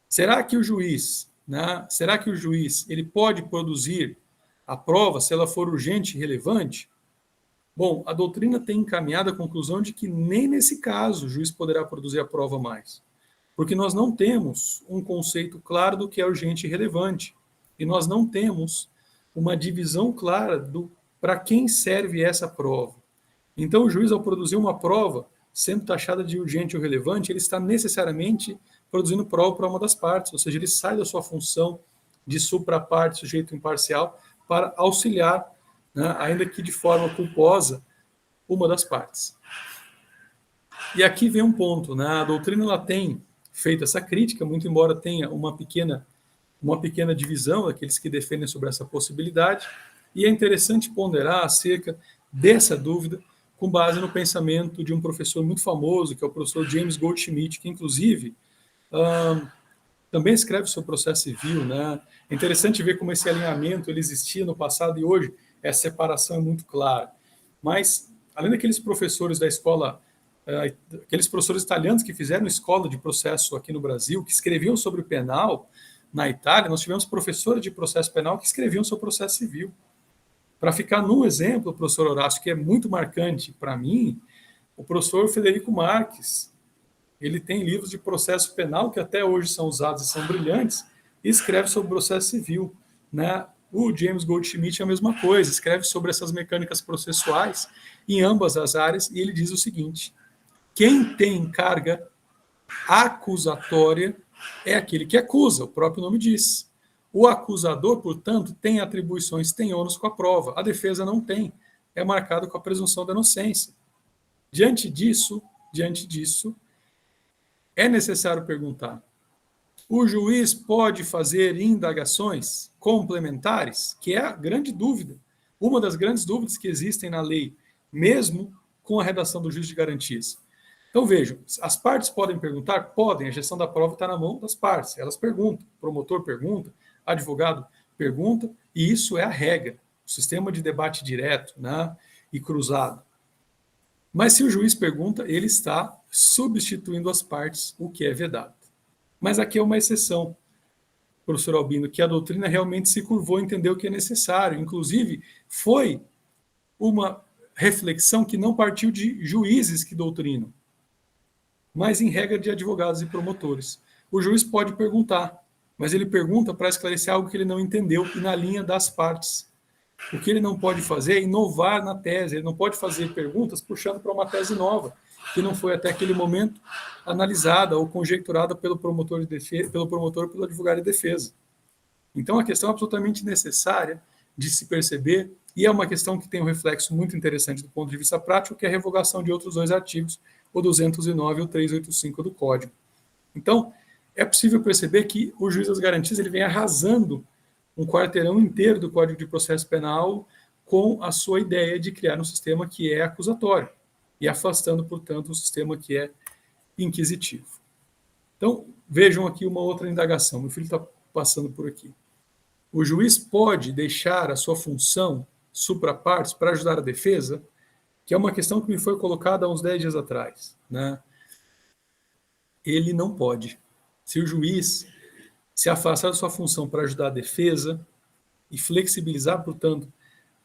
Será que o juiz ele pode produzir a prova se ela for urgente e relevante? Bom, a doutrina tem encaminhado a conclusão de que nem nesse caso o juiz poderá produzir a prova mais. porque nós não temos um conceito claro do que é urgente e relevante, e nós não temos uma divisão clara do para quem serve essa prova. Então, o juiz, ao produzir uma prova, sendo taxada de urgente ou relevante, ele está necessariamente produzindo prova para uma das partes, ou seja, ele sai da sua função de supra-parte, sujeito imparcial, para auxiliar, né, ainda que de forma culposa, uma das partes. E aqui vem um ponto, né? A doutrina ela tem feito essa crítica, muito embora tenha uma pequena divisão daqueles que defendem sobre essa possibilidade, e é interessante ponderar acerca dessa dúvida com base no pensamento de um professor muito famoso, que é o professor James Goldschmidt, que inclusive também escreve sobre o processo civil, né? É interessante ver como esse alinhamento ele existia no passado e hoje essa separação é muito clara. Mas, além daqueles professores da escola, aqueles professores italianos que fizeram escola de processo aqui no Brasil, que escreviam sobre o penal, na Itália, nós tivemos professores de processo penal que escreviam sobre o processo civil. Para ficar num exemplo, professor Horácio, que é muito marcante para mim, o professor Federico Marques, ele tem livros de processo penal que até hoje são usados e são brilhantes, e escreve sobre o processo civil, né? O James Goldschmidt é a mesma coisa, escreve sobre essas mecânicas processuais em ambas as áreas, e ele diz o seguinte: quem tem carga acusatória é aquele que acusa, o próprio nome diz. O acusador, portanto, tem atribuições, tem ônus com a prova. A defesa não tem, é marcado com a presunção da inocência. Diante disso, é necessário perguntar: o juiz pode fazer indagações complementares? Que é a grande dúvida, uma das grandes dúvidas que existem na lei, mesmo com a redação do juiz de garantias. Então, vejam, as partes podem perguntar? Podem, a gestão da prova está na mão das partes, elas perguntam, o promotor pergunta, advogado pergunta, e isso é a regra, o sistema de debate direto, né, e cruzado. Mas se o juiz pergunta, ele está substituindo as partes, o que é vedado. Mas aqui é uma exceção, professor Albino, que a doutrina realmente se curvou, entendeu o que é necessário. Inclusive, foi uma reflexão que não partiu de juízes que doutrinam, mas em regra de advogados e promotores. O juiz pode perguntar, mas ele pergunta para esclarecer algo que ele não entendeu e na linha das partes. O que ele não pode fazer é inovar na tese, ele não pode fazer perguntas puxando para uma tese nova, que não foi até aquele momento analisada ou conjecturada pelo promotor de defesa, pelo advogado de defesa. Então, a questão é absolutamente necessária de se perceber, e é uma questão que tem um reflexo muito interessante do ponto de vista prático, que é a revogação de outros dois artigos, o 209 e o 385 do Código. Então, é possível perceber que o juiz das garantias ele vem arrasando um quarteirão inteiro do Código de Processo Penal com a sua ideia de criar um sistema que é acusatório e afastando, portanto, um sistema que é inquisitivo. Então, vejam aqui uma outra indagação. Meu filho está passando por aqui. O juiz pode deixar a sua função supra-partes para ajudar a defesa? Que é uma questão que me foi colocada há uns 10 dias atrás, né? Ele não pode. Se o juiz se afastar da sua função para ajudar a defesa e flexibilizar, portanto,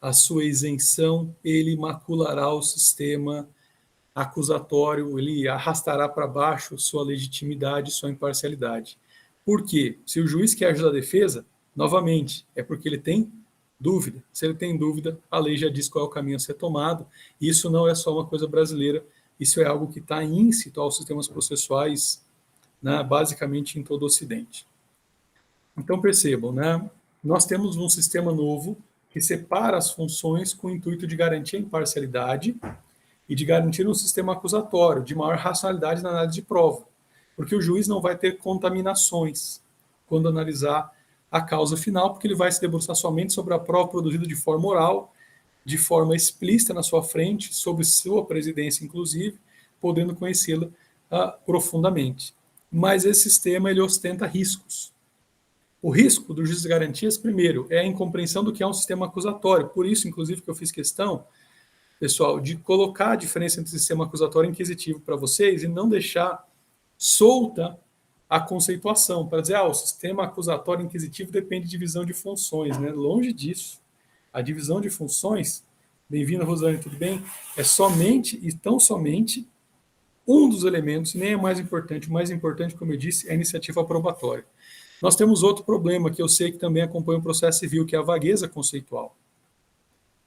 a sua isenção, ele maculará o sistema acusatório, ele arrastará para baixo sua legitimidade, sua imparcialidade. Por quê? Se o juiz quer ajudar a defesa, novamente, é porque ele tem dúvida. Se ele tem dúvida, a lei já diz qual é o caminho a ser tomado. Isso não é só uma coisa brasileira, isso é algo que está íncito aos sistemas processuais, né, basicamente em todo o Ocidente. Então, percebam, né, nós temos um sistema novo que separa as funções com o intuito de garantir a imparcialidade e de garantir um sistema acusatório, de maior racionalidade na análise de prova, porque o juiz não vai ter contaminações quando analisar a causa final, porque ele vai se debruçar somente sobre a prova produzida de forma oral, de forma explícita na sua frente, sob sua presidência, inclusive, podendo conhecê-la profundamente. Mas esse sistema ele ostenta riscos. O risco do juiz de garantias, primeiro, é a incompreensão do que é um sistema acusatório. Por isso, inclusive, que eu fiz questão, pessoal, de colocar a diferença entre sistema acusatório e inquisitivo para vocês e não deixar solta a conceituação, para dizer, o sistema acusatório inquisitivo depende de divisão de funções, né? Longe disso. A divisão de funções, bem-vinda, Rosane, tudo bem? É somente e tão somente um dos elementos, nem é mais importante, o mais importante, como eu disse, é a iniciativa probatória. Nós temos outro problema que eu sei que também acompanha o processo civil, que é a vagueza conceitual.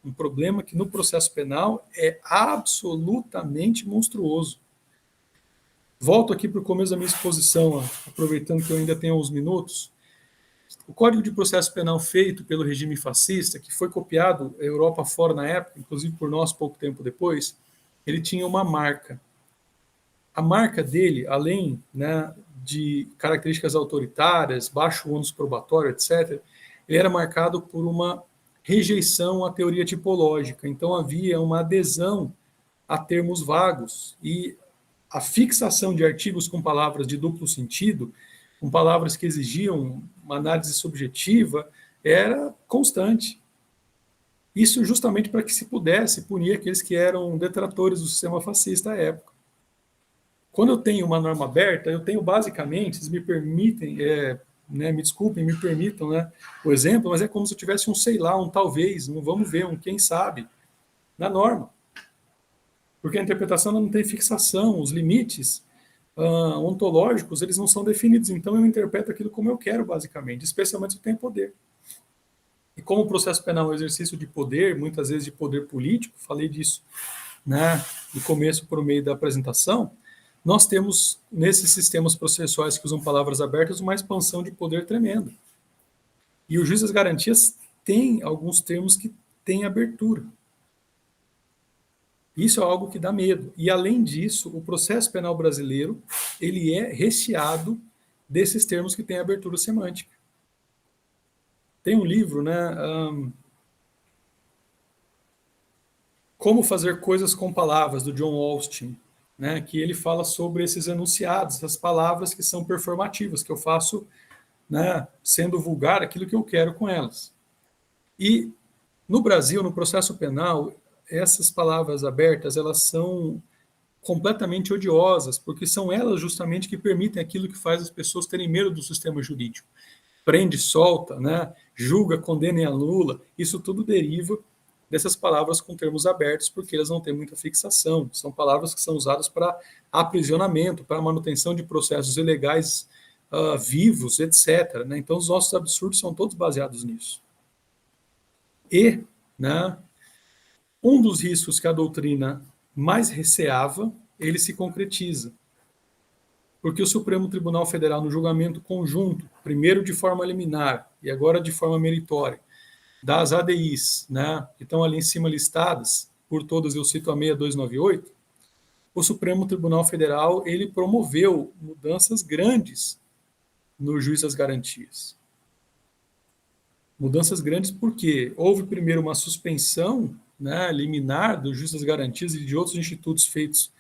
Um problema que no processo penal é absolutamente monstruoso. Volto aqui para o começo da minha exposição, aproveitando que eu ainda tenho uns minutos. O Código de Processo Penal feito pelo regime fascista, que foi copiado a Europa fora na época, inclusive por nós pouco tempo depois, ele tinha uma marca. A marca dele, além, né, de características autoritárias, baixo ônus probatório, etc., ele era marcado por uma rejeição à teoria tipológica. Então havia uma adesão a termos vagos e a fixação de artigos com palavras de duplo sentido, com palavras que exigiam uma análise subjetiva, era constante. Isso justamente para que se pudesse punir aqueles que eram detratores do sistema fascista à época. Quando eu tenho uma norma aberta, eu tenho basicamente, vocês me permitem, né, me desculpem, me permitam, né, o exemplo, mas é como se eu tivesse um sei lá, um talvez, um vamos ver, um quem sabe, na norma. Porque a interpretação não tem fixação, os limites ontológicos, eles não são definidos, então eu interpreto aquilo como eu quero, basicamente, especialmente se eu tenho poder. E como o processo penal é um exercício de poder, muitas vezes de poder político, falei disso, né, no começo por meio da apresentação, nós temos, nesses sistemas processuais que usam palavras abertas, uma expansão de poder tremenda. E o juiz das garantias tem alguns termos que têm abertura. Isso é algo que dá medo. E, além disso, o processo penal brasileiro, ele é recheado desses termos que têm abertura semântica. Tem um livro, né, Como Fazer Coisas com Palavras, do John Austin, né, que ele fala sobre esses enunciados, essas palavras que são performativas, que eu faço, né, sendo vulgar aquilo que eu quero com elas. E no Brasil, no processo penal, essas palavras abertas, elas são completamente odiosas, porque são elas justamente que permitem aquilo que faz as pessoas terem medo do sistema jurídico. Prende, solta, né, julga, condena e anula, isso tudo deriva dessas palavras com termos abertos, porque elas não têm muita fixação. São palavras que são usadas para aprisionamento, para manutenção de processos ilegais vivos, etc. Né? Então, os nossos absurdos são todos baseados nisso. E, né, um dos riscos que a doutrina mais receava, ele se concretiza. Porque o Supremo Tribunal Federal, no julgamento conjunto, primeiro de forma liminar e agora de forma meritória, das ADIs, né, que estão ali em cima listadas, por todas eu cito a 6298, o Supremo Tribunal Federal, ele promoveu mudanças grandes no juiz das garantias. Mudanças grandes porque houve primeiro uma suspensão, né, liminar do juiz das garantias e de outros institutos feitos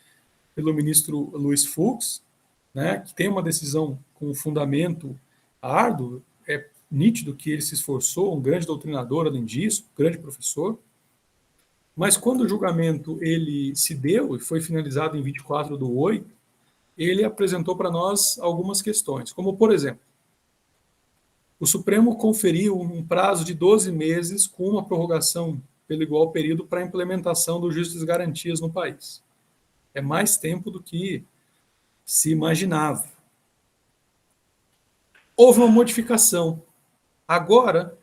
pelo ministro Luiz Fux, né, que tem uma decisão com fundamento árduo, é nítido que ele se esforçou, um grande doutrinador, além disso, um grande professor. Mas quando o julgamento ele se deu e foi finalizado em 24/8, ele apresentou para nós algumas questões, como, por exemplo, o Supremo conferiu um prazo de 12 meses com uma prorrogação pelo igual período para a implementação do juiz das garantias no país. É mais tempo do que se imaginava. Houve uma modificação. Agora,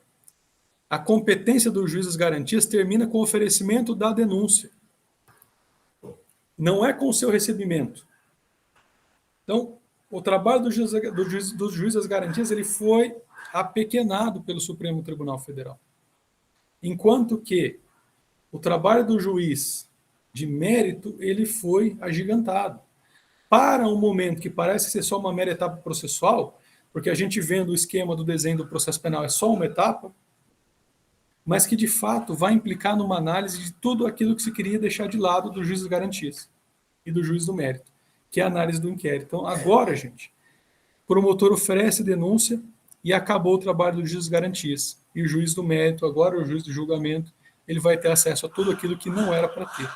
a competência do juiz das garantias termina com o oferecimento da denúncia. Não é com o seu recebimento. Então, o trabalho do juiz das garantias ele foi apequenado pelo Supremo Tribunal Federal. Enquanto que o trabalho do juiz de mérito ele foi agigantado. Para um momento que parece ser só uma mera etapa processual, porque a gente vendo o esquema do desenho do processo penal é só uma etapa, mas que de fato vai implicar numa análise de tudo aquilo que se queria deixar de lado do juiz das garantias e do juiz do mérito, que é a análise do inquérito. Então, agora, gente, o promotor oferece denúncia e acabou o trabalho do juiz das garantias. E o juiz do mérito, agora o juiz do julgamento, ele vai ter acesso a tudo aquilo que não era para ter.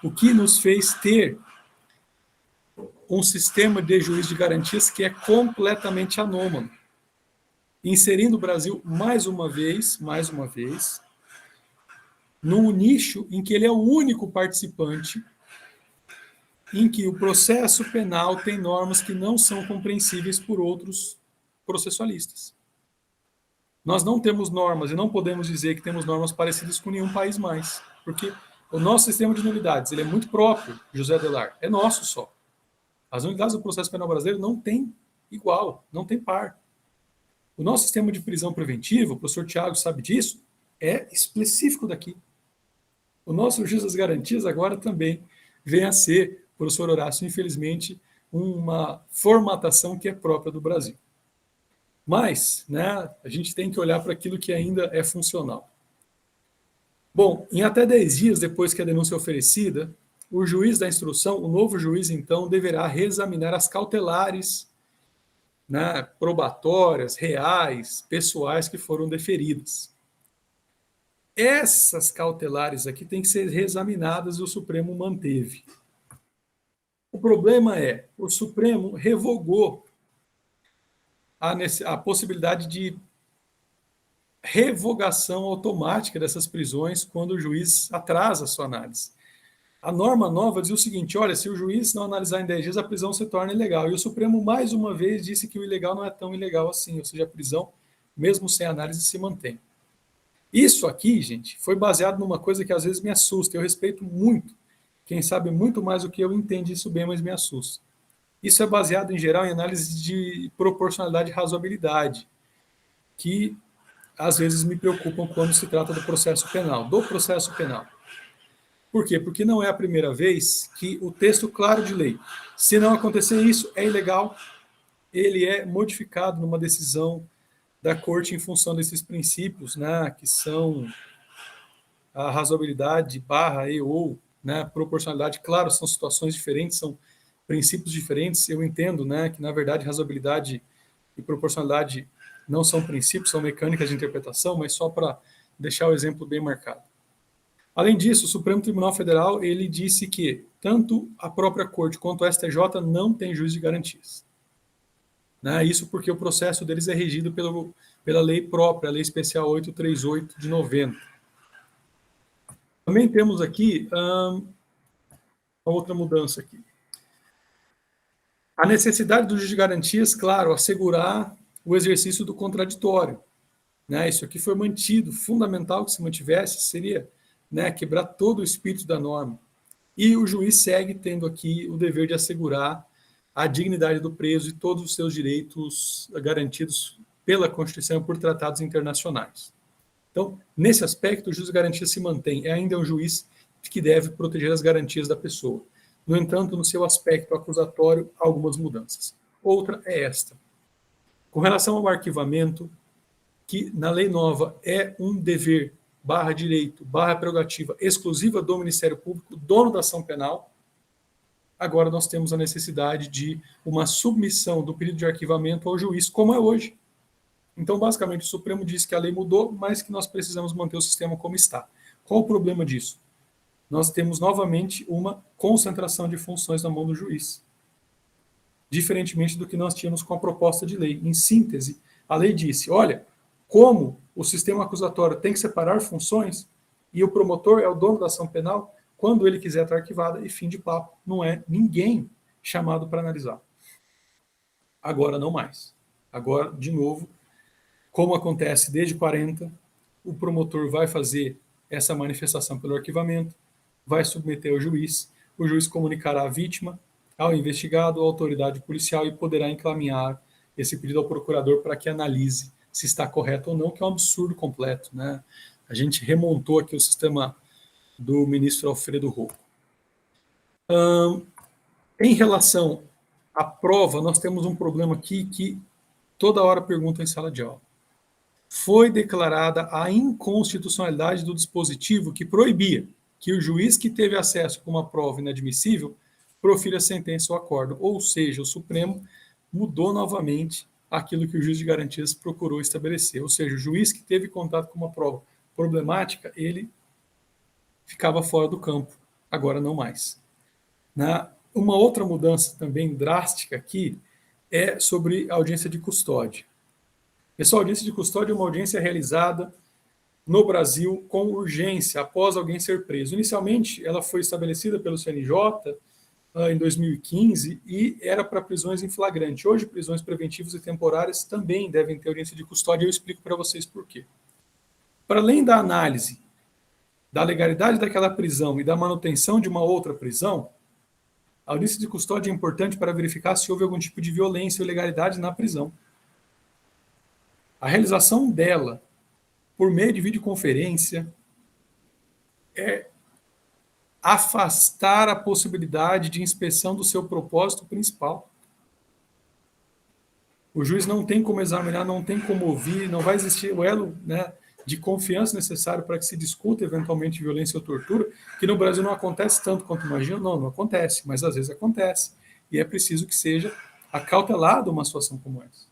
O que nos fez ter um sistema de juiz de garantias que é completamente anômalo, inserindo o Brasil mais uma vez, num nicho em que ele é o único participante em que o processo penal tem normas que não são compreensíveis por outros processualistas. Nós não temos normas e não podemos dizer que temos normas parecidas com nenhum país mais, porque o nosso sistema de nulidades ele é muito próprio, José Adelar, é nosso só. As unidades do processo penal brasileiro não tem igual, não tem par. O nosso sistema de prisão preventiva, o professor Tiago sabe disso, é específico daqui. O nosso juiz das garantias agora também vem a ser, professor Horácio, infelizmente, uma formatação que é própria do Brasil. Mas, né, a gente tem que olhar para aquilo que ainda é funcional. Bom, em até 10 dias depois que a denúncia é oferecida, o juiz da instrução, o novo juiz, então, deverá reexaminar as cautelares, né, probatórias, reais, pessoais que foram deferidas. Essas cautelares aqui têm que ser reexaminadas e o Supremo manteve. O problema é, o Supremo revogou a possibilidade de revogação automática dessas prisões quando o juiz atrasa a sua análise. A norma nova diz o seguinte, olha, se o juiz não analisar em 10 dias, a prisão se torna ilegal. E o Supremo, mais uma vez, disse que o ilegal não é tão ilegal assim, ou seja, a prisão, mesmo sem análise, se mantém. Isso aqui, gente, foi baseado numa coisa que às vezes me assusta. Eu respeito muito. Quem sabe muito mais do que eu entende isso bem, mas me assusta. Isso é baseado, em geral, em análise de proporcionalidade e razoabilidade, que às vezes me preocupam quando se trata do processo penal. Por quê? Porque não é a primeira vez que o texto claro de lei, se não acontecer isso, é ilegal, ele é modificado numa decisão da Corte em função desses princípios, né, que são a razoabilidade barra e ou, né, proporcionalidade. Claro, são situações diferentes, são princípios diferentes. Eu entendo, né, que, na verdade, razoabilidade e proporcionalidade não são princípios, são mecânicas de interpretação, mas só para deixar o exemplo bem marcado. Além disso, o Supremo Tribunal Federal ele disse que tanto a própria Corte quanto o STJ não tem juiz de garantias. Né? Isso porque o processo deles é regido pela lei própria, a Lei Especial 838 de 90. Também temos aqui uma outra mudança aqui. A necessidade do juiz de garantias, claro, assegurar o exercício do contraditório. Né? Isso aqui foi mantido, fundamental que se mantivesse, seria, né, quebrar todo o espírito da norma. E o juiz segue tendo aqui o dever de assegurar a dignidade do preso e todos os seus direitos garantidos pela Constituição e por tratados internacionais. Então, nesse aspecto, o juiz de garantia se mantém. Ainda é um juiz que deve proteger as garantias da pessoa. No entanto, no seu aspecto acusatório, há algumas mudanças. Outra é esta. Com relação ao arquivamento, que na lei nova é um dever barra direito, barra prerrogativa exclusiva do Ministério Público, dono da ação penal, agora nós temos a necessidade de uma submissão do pedido de arquivamento ao juiz, como é hoje. Então, basicamente, o Supremo diz que a lei mudou, mas que nós precisamos manter o sistema como está. Qual o problema disso? Nós temos novamente uma concentração de funções na mão do juiz, diferentemente do que nós tínhamos com a proposta de lei. Em síntese, a lei disse, olha, como o sistema acusatório tem que separar funções e o promotor é o dono da ação penal, quando ele quiser estar arquivada, e fim de papo, não é ninguém chamado para analisar. Agora não mais. Agora, de novo, como acontece desde 40, o promotor vai fazer essa manifestação pelo arquivamento, vai submeter ao juiz, o juiz comunicará à vítima, ao investigado, à autoridade policial e poderá encaminhar esse pedido ao procurador para que analise se está correto ou não, que é um absurdo completo, né? A gente remontou aqui o sistema do ministro Alfredo Rocco. Em relação à prova, nós temos um problema aqui que toda hora perguntam em sala de aula. Foi declarada a inconstitucionalidade do dispositivo que proibia que o juiz que teve acesso com uma prova inadmissível profira sentença ou acordo. Ou seja, o Supremo mudou novamente aquilo que o juiz de garantias procurou estabelecer. Ou seja, o juiz que teve contato com uma prova problemática, ele ficava fora do campo. Agora não mais. Uma outra mudança também drástica aqui é sobre a audiência de custódia. Pessoal, a audiência de custódia é uma audiência realizada no Brasil com urgência, após alguém ser preso. Inicialmente, ela foi estabelecida pelo CNJ em 2015 e era para prisões em flagrante. Hoje, prisões preventivas e temporárias também devem ter audiência de custódia, e eu explico para vocês por quê. Para além da análise da legalidade daquela prisão e da manutenção de uma outra prisão, a audiência de custódia é importante para verificar se houve algum tipo de violência ou ilegalidade na prisão. A realização dela por meio de videoconferência é afastar a possibilidade de inspeção do seu propósito principal. O juiz não tem como examinar, não tem como ouvir, não vai existir o elo, né, de confiança necessário para que se discuta eventualmente violência ou tortura, que no Brasil não acontece tanto quanto imagina, não acontece, mas às vezes acontece. E é preciso que seja acautelada uma situação como essa.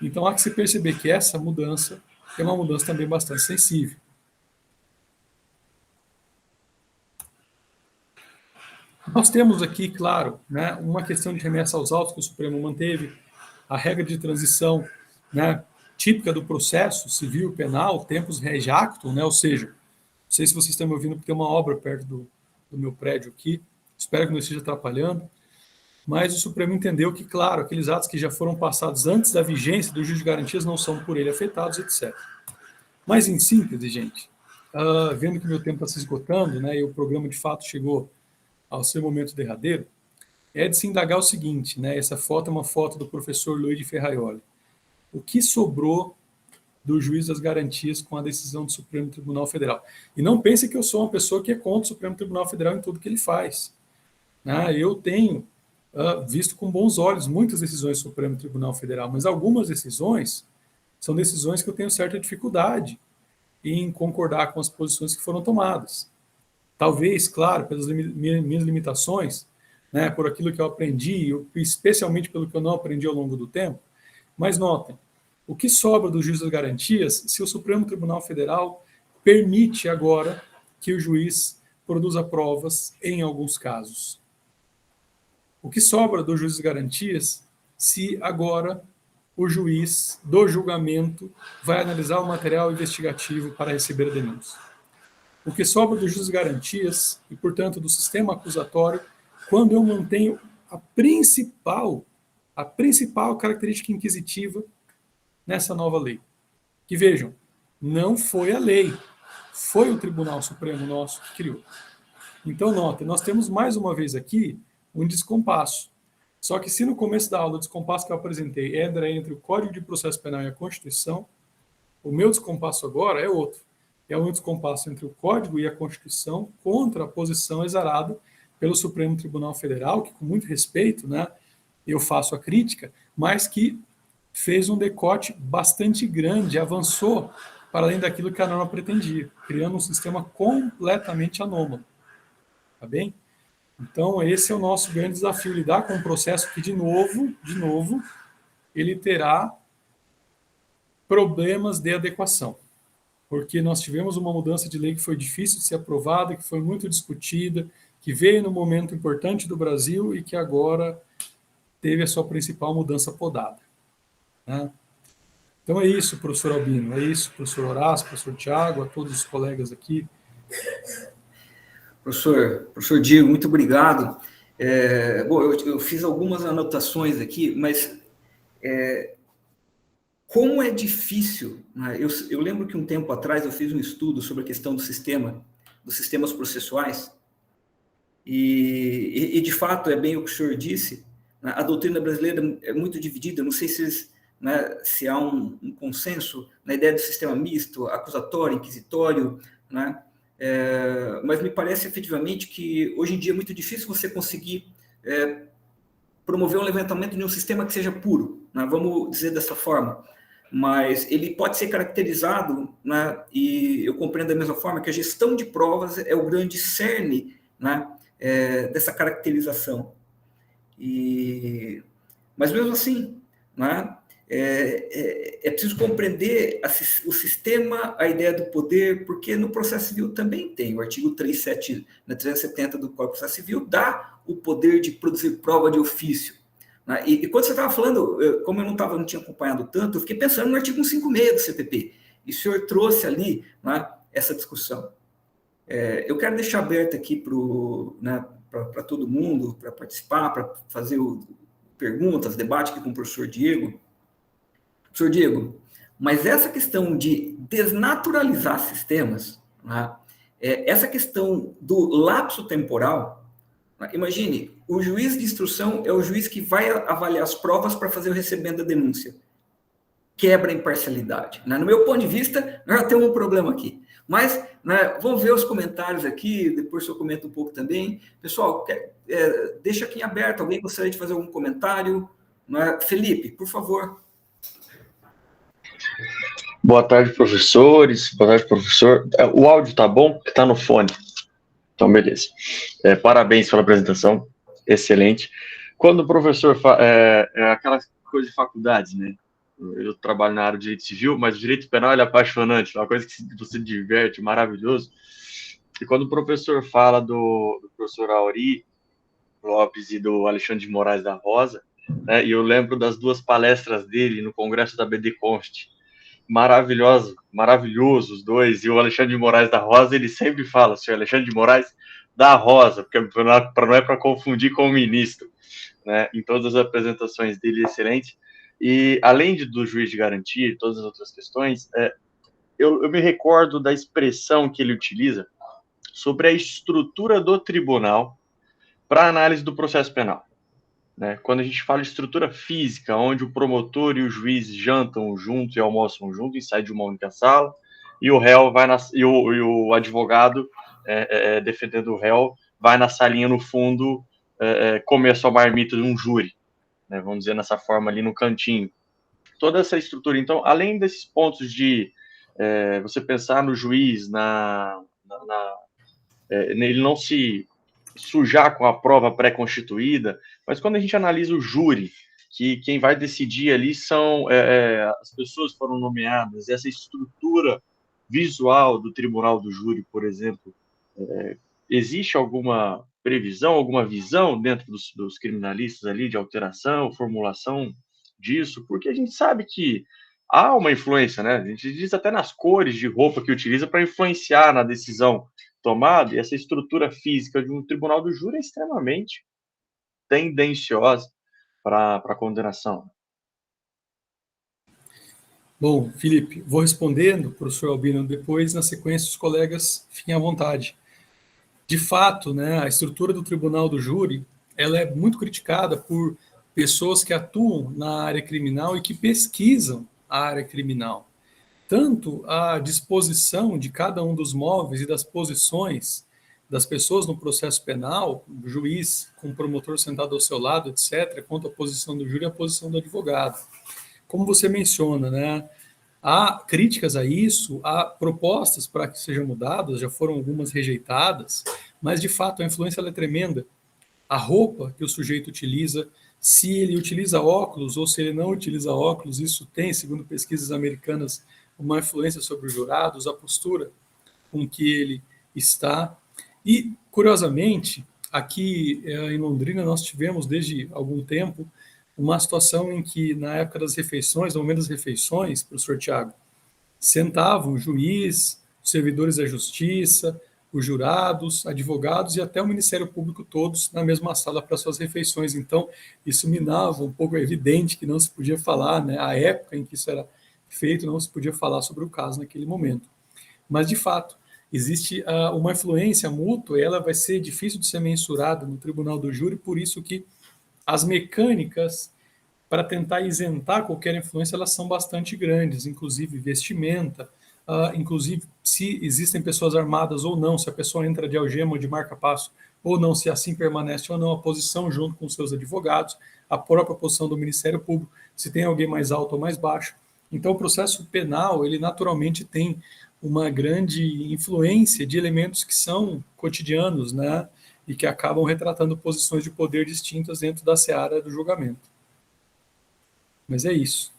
Então há que se perceber que essa mudança é uma mudança também bastante sensível. Nós temos aqui, claro, né, uma questão de remessa aos autos que o Supremo manteve, a regra de transição, né, típica do processo civil e penal, tempus rege actum, né, ou seja, não sei se vocês estão me ouvindo porque tem uma obra perto do meu prédio aqui, espero que não esteja atrapalhando, mas o Supremo entendeu que, claro, aqueles atos que já foram passados antes da vigência do juiz de garantias não são por ele afetados, etc. Mas, em síntese, gente, vendo que meu tempo está se esgotando, né, e o programa de fato chegou ao seu momento derradeiro, é de se indagar o seguinte, né, essa foto é uma foto do professor Luiz Ferraioli. O que sobrou do juiz das garantias com a decisão do Supremo Tribunal Federal? E não pense que eu sou uma pessoa que é contra o Supremo Tribunal Federal em tudo que ele faz. Né? Eu tenho visto com bons olhos muitas decisões do Supremo Tribunal Federal, mas algumas decisões são decisões que eu tenho certa dificuldade em concordar com as posições que foram tomadas. Talvez, claro, pelas minhas limitações, né, por aquilo que eu aprendi, especialmente pelo que eu não aprendi ao longo do tempo, mas notem, o que sobra do juiz das garantias se o Supremo Tribunal Federal permite agora que o juiz produza provas em alguns casos? O que sobra do juiz das garantias se agora o juiz do julgamento vai analisar o material investigativo para receber a denúncia? O que sobra do juiz das garantias e, portanto, do sistema acusatório quando eu mantenho a principal característica inquisitiva nessa nova lei? Que vejam, não foi a lei, foi o Tribunal Supremo nosso que criou. Então, notem, nós temos mais uma vez aqui um descompasso. Só que se no começo da aula o descompasso que eu apresentei era entre o Código de Processo Penal e a Constituição, o meu descompasso agora é outro. É um descompasso entre o Código e a Constituição contra a posição exarada pelo Supremo Tribunal Federal, que com muito respeito, né, eu faço a crítica, mas que fez um decote bastante grande, avançou para além daquilo que a norma pretendia, criando um sistema completamente anômalo. Tá bem? Então, esse é o nosso grande desafio, lidar com um processo que, de novo, ele terá problemas de adequação. Porque nós tivemos uma mudança de lei que foi difícil de ser aprovada, que foi muito discutida, que veio no momento importante do Brasil e que agora teve a sua principal mudança podada. Né? Então é isso, professor Albino, é isso, professor Horácio, professor Tiago, a todos os colegas aqui. Professor Diego, muito obrigado. Bom, eu fiz algumas anotações aqui, mas como é difícil, né? Eu lembro que um tempo atrás eu fiz um estudo sobre a questão dos sistemas processuais, e de fato é bem o que o senhor disse, né? A doutrina brasileira é muito dividida, não sei se há um consenso na ideia do sistema misto, acusatório, inquisitório, né? Mas me parece efetivamente que hoje em dia é muito difícil você conseguir promover um levantamento de um sistema que seja puro, né? Vamos dizer dessa forma. Mas ele pode ser caracterizado, né, e eu compreendo da mesma forma que a gestão de provas é o grande cerne, né, dessa caracterização. Mas mesmo assim, né, é preciso compreender o sistema, a ideia do poder, porque no processo civil também tem, o artigo 370 do Código de Processo Civil dá o poder de produzir prova de ofício. E quando você estava falando, como eu não tinha acompanhado tanto, eu fiquei pensando no artigo 156 do CPP, e o senhor trouxe ali, né, essa discussão. Eu quero deixar aberto aqui para todo mundo, para participar, para fazer perguntas, debate aqui com o professor Diego. Professor Diego, mas essa questão de desnaturalizar sistemas, né, essa questão do lapso temporal, né, imagine, o juiz de instrução é o juiz que vai avaliar as provas para fazer o recebimento da denúncia. Quebra a imparcialidade. Né? No meu ponto de vista, nós já temos um problema aqui. Mas, né, vamos ver os comentários aqui, depois eu comento um pouco também. Pessoal, deixa aqui em aberto, alguém gostaria de fazer algum comentário? Né? Felipe, por favor. Boa tarde, professores. Boa tarde, professor. O áudio tá bom? Que tá no fone. Então, beleza. Parabéns pela apresentação. Excelente. Quando o professor aquela coisa de faculdades, né? Eu trabalho na área de direito civil, mas o direito penal é apaixonante, é uma coisa que você diverte, maravilhoso. E quando o professor fala do professor Auri Lopes e do Alexandre de Moraes da Rosa, né, e eu lembro das duas palestras dele no congresso da BD Const, maravilhoso os dois, e o Alexandre de Moraes da Rosa, ele sempre fala, senhor Alexandre de Moraes da Rosa, porque não é para confundir com o ministro, né, em todas as apresentações dele, excelente. E, além do juiz de garantia e todas as outras questões, eu me recordo da expressão que ele utiliza sobre a estrutura do tribunal para análise do processo penal. Né? Quando a gente fala de estrutura física, onde o promotor e o juiz jantam junto e almoçam junto e saem de uma única sala, e o réu vai e o advogado defendendo o réu vai na salinha no fundo comer a sua marmita de um júri. Né, vamos dizer, nessa forma ali no cantinho. Toda essa estrutura. Então, além desses pontos de você pensar no juiz, ele não se sujar com a prova pré-constituída, mas quando a gente analisa o júri, que quem vai decidir ali são as pessoas que foram nomeadas, essa estrutura visual do tribunal do júri, por exemplo, existe alguma previsão, alguma visão dentro dos criminalistas ali de alteração, formulação disso? Porque a gente sabe que há uma influência, né? A gente diz até nas cores de roupa que utiliza para influenciar na decisão tomada, e essa estrutura física de um tribunal do júri é extremamente tendenciosa para a condenação. Bom, Felipe, vou respondendo, professor Albino, depois, na sequência, os colegas fiquem à vontade. De fato, né, a estrutura do tribunal do júri, ela é muito criticada por pessoas que atuam na área criminal e que pesquisam a área criminal. Tanto a disposição de cada um dos móveis e das posições das pessoas no processo penal, o juiz com o promotor sentado ao seu lado, etc., quanto a posição do júri e a posição do advogado. Como você menciona, né, há críticas a isso, há propostas para que sejam mudadas, já foram algumas rejeitadas, mas, de fato, a influência é tremenda. A roupa que o sujeito utiliza, se ele utiliza óculos ou se ele não utiliza óculos, isso tem, segundo pesquisas americanas, uma influência sobre os jurados, a postura com que ele está. E, curiosamente, aqui em Londrina, nós tivemos, desde algum tempo, uma situação em que, na época das refeições, no momento das refeições, professor Tiago, sentavam o juiz, os servidores da justiça, os jurados, advogados e até o Ministério Público, todos na mesma sala para suas refeições. Então, isso minava um pouco, é evidente que não se podia falar, né, a época em que isso era feito, não se podia falar sobre o caso naquele momento. Mas, de fato, existe uma influência mútua e ela vai ser difícil de ser mensurada no tribunal do júri, por isso que as mecânicas para tentar isentar qualquer influência, elas são bastante grandes, inclusive vestimenta, inclusive se existem pessoas armadas ou não, se a pessoa entra de algema ou de marca-passo ou não, se assim permanece ou não, a posição junto com seus advogados, a própria posição do Ministério Público, se tem alguém mais alto ou mais baixo. Então, o processo penal, ele naturalmente tem uma grande influência de elementos que são cotidianos, né, e que acabam retratando posições de poder distintas dentro da seara do julgamento. Mas é isso.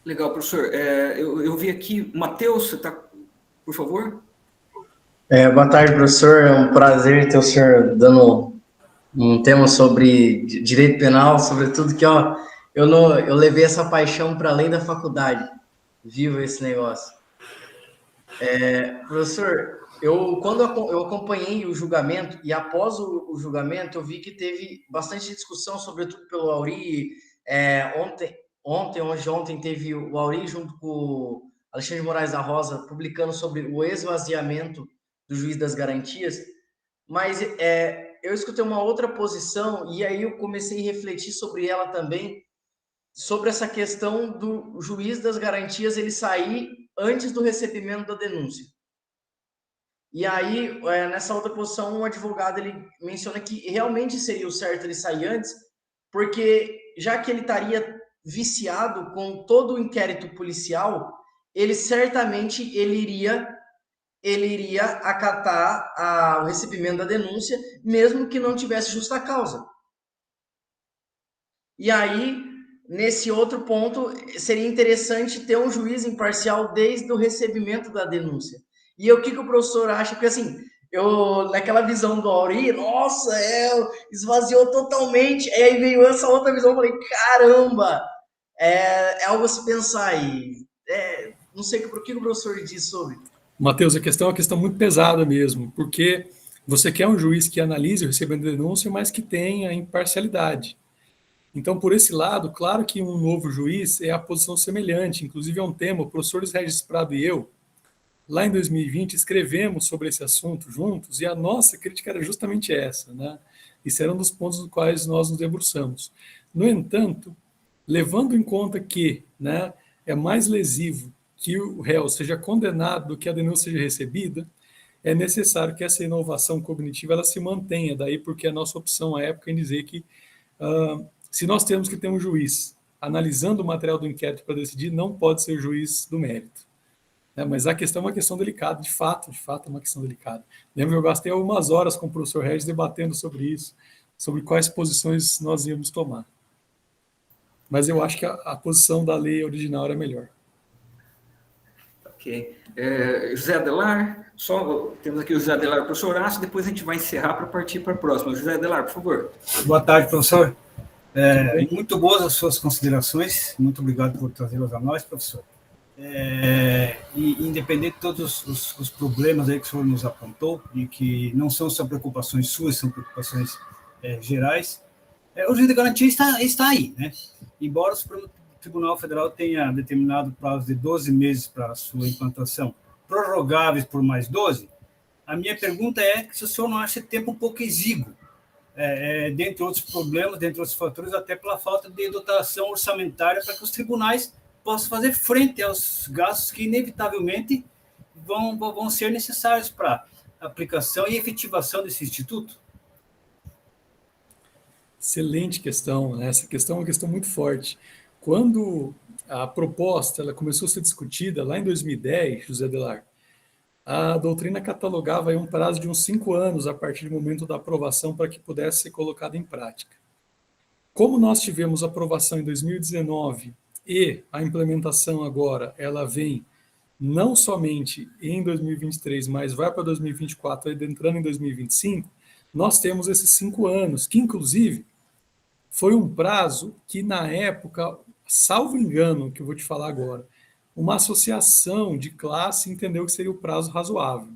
Legal, professor. Eu vi aqui, Matheus, você está, por favor? Boa tarde, professor. É um prazer ter o senhor dando um tema sobre direito penal, sobretudo que eu levei essa paixão para além da faculdade. Vivo esse negócio. Professor, Quando eu acompanhei o julgamento, e após o julgamento, eu vi que teve bastante discussão, sobretudo pelo Auri. Ontem teve o Auri junto com o Alexandre de Moraes da Rosa publicando sobre o esvaziamento do juiz das garantias, mas eu escutei uma outra posição e aí eu comecei a refletir sobre ela também, sobre essa questão do juiz das garantias ele sair antes do recebimento da denúncia. E aí, nessa outra posição, um advogado ele menciona que realmente seria o certo ele sair antes, porque já que ele estaria viciado com todo o inquérito policial, ele certamente ele iria acatar o recebimento da denúncia, mesmo que não tivesse justa causa. E aí, nesse outro ponto, seria interessante ter um juiz imparcial desde o recebimento da denúncia. E o que o professor acha? Porque, assim, naquela visão do Auri, nossa, esvaziou totalmente. E aí veio essa outra visão, eu falei, caramba, é algo a se pensar aí. Não sei o que o professor diz sobre. Matheus, a questão é uma questão muito pesada mesmo, porque você quer um juiz que analise o recebimento de denúncia, mas que tenha imparcialidade. Então, por esse lado, claro que um novo juiz é a posição semelhante, inclusive é um tema, o professor Regis Prado e eu, lá em 2020, escrevemos sobre esse assunto juntos, e a nossa crítica era justamente essa, né? Isso era um dos pontos dos quais nós nos debruçamos. No entanto, levando em conta que, né, é mais lesivo que o réu seja condenado do que a denúncia seja recebida, é necessário que essa inovação cognitiva ela se mantenha, daí porque a nossa opção à época em dizer que se nós temos que ter um juiz analisando o material do inquérito para decidir, não pode ser o juiz do mérito. Mas a questão é uma questão delicada, de fato é uma questão delicada. Lembro que eu gastei algumas horas com o professor Regis debatendo sobre isso, sobre quais posições nós íamos tomar. Mas eu acho que a posição da lei original era melhor. Ok. José Adelar, temos aqui o José Adelar e o professor Horácio, depois a gente vai encerrar para partir para a próxima. José Adelar, por favor. Boa tarde, professor. Muito boas as suas considerações, muito obrigado por trazê-las a nós, professor. E independente de todos os problemas aí que o senhor nos apontou, e que não são só preocupações suas, são preocupações gerais, o juiz de garantia está aí, né? Embora o Supremo Tribunal Federal tenha determinado prazo de 12 meses para a sua implantação, prorrogáveis por mais 12, a minha pergunta é se o senhor não acha esse tempo um pouco exíguo, dentre outros problemas, dentre outros fatores, até pela falta de dotação orçamentária para que os tribunais possam fazer frente aos gastos que, inevitavelmente, vão ser necessários para a aplicação e efetivação desse instituto? Excelente questão, né? Essa questão é uma questão muito forte. Quando a proposta ela começou a ser discutida, lá em 2010, José Adelar, a doutrina catalogava aí um prazo de uns 5 anos a partir do momento da aprovação para que pudesse ser colocada em prática. Como nós tivemos aprovação em 2019 e a implementação agora, ela vem não somente em 2023, mas vai para 2024, entrando em 2025, nós temos esses 5 anos, que inclusive foi um prazo que na época, salvo engano, que eu vou te falar agora, uma associação de classe entendeu que seria o prazo razoável,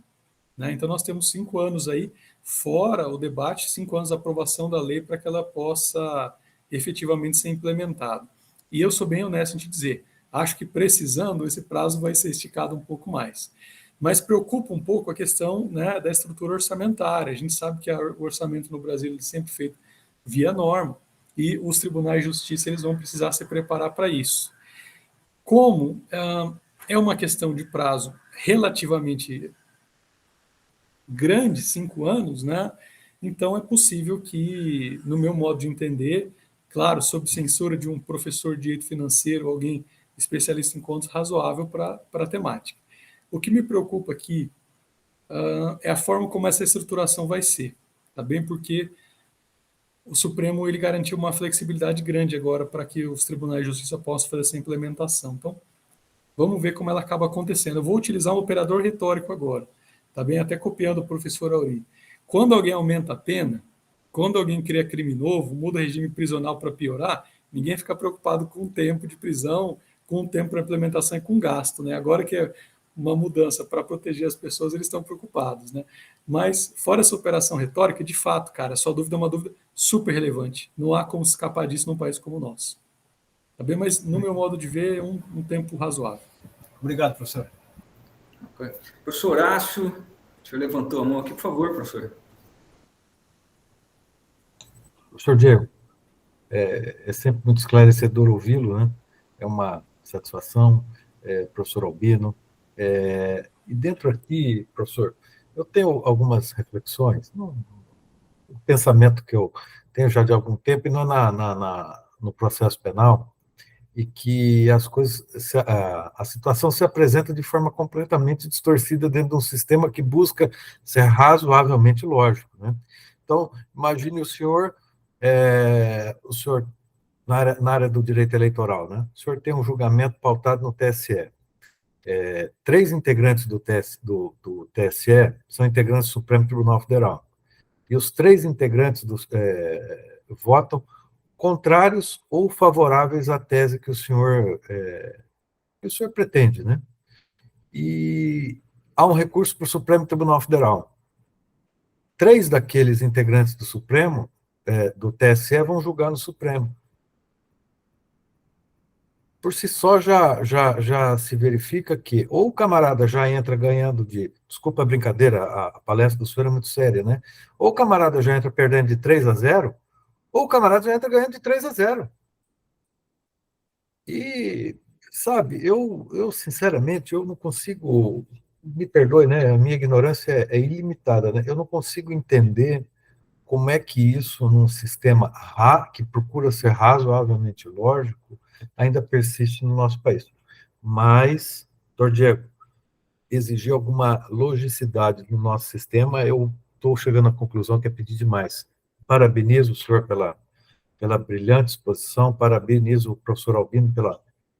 né? Então nós temos 5 anos aí, fora o debate, 5 anos da aprovação da lei para que ela possa efetivamente ser implementada. E eu sou bem honesto em te dizer, acho que precisando, esse prazo vai ser esticado um pouco mais. Mas preocupa um pouco a questão, né, da estrutura orçamentária. A gente sabe que o orçamento no Brasil ele é sempre feito via norma, e os tribunais de justiça eles vão precisar se preparar para isso. Como é uma questão de prazo relativamente grande, 5 anos, né? Então é possível que, no meu modo de entender, claro, sob censura de um professor de direito financeiro, alguém especialista em contas, razoável para a temática. O que me preocupa aqui é a forma como essa estruturação vai ser, tá bem? Porque o Supremo ele garantiu uma flexibilidade grande agora para que os tribunais de justiça possam fazer essa implementação. Então, vamos ver como ela acaba acontecendo. Eu vou utilizar um operador retórico agora, tá bem? Até copiando o professor Auri. Quando alguém aumenta a pena, quando alguém cria crime novo, muda o regime prisional para piorar, ninguém fica preocupado com o tempo de prisão, com o tempo para implementação e com gasto, né? Agora que uma mudança para proteger as pessoas, eles estão preocupados, né? Mas, fora essa operação retórica, de fato, cara, a sua dúvida é uma dúvida super relevante. Não há como escapar disso num país como o nosso. Tá bem? Mas, no meu modo de ver, é um tempo razoável. Obrigado, professor. Professor Horácio, o senhor levantou a mão aqui, por favor, professor. Professor Diego, é sempre muito esclarecedor ouvi-lo, né? É uma satisfação, professor Albino. E dentro aqui, professor, eu tenho algumas reflexões, um pensamento que eu tenho já de algum tempo, e não no processo penal, e que as coisas, a situação se apresenta de forma completamente distorcida dentro de um sistema que busca ser razoavelmente lógico, né? Então, imagine o senhor na área do direito eleitoral, né? O senhor tem um julgamento pautado no TSE. 3 integrantes do TSE são integrantes do Supremo Tribunal Federal. E os 3 integrantes votam contrários ou favoráveis à tese que o senhor pretende, né? E há um recurso para o Supremo Tribunal Federal. 3 daqueles integrantes do Supremo, do TSE, vão julgar no Supremo. Por si só, já se verifica que ou o camarada já entra ganhando desculpa a brincadeira, a palestra do senhor é muito séria, né? Ou o camarada já entra perdendo de 3-0, ou o camarada já entra ganhando de 3-0. E, sabe, eu sinceramente, eu não consigo, me perdoe, né? A minha ignorância é ilimitada, né? Eu não consigo entender como é que isso, num sistema que procura ser razoavelmente lógico, ainda persiste no nosso país. Mas, doutor Diego, exigir alguma logicidade no nosso sistema, eu estou chegando à conclusão que é pedir demais. Parabenizo o senhor pela brilhante exposição, parabenizo o professor Albino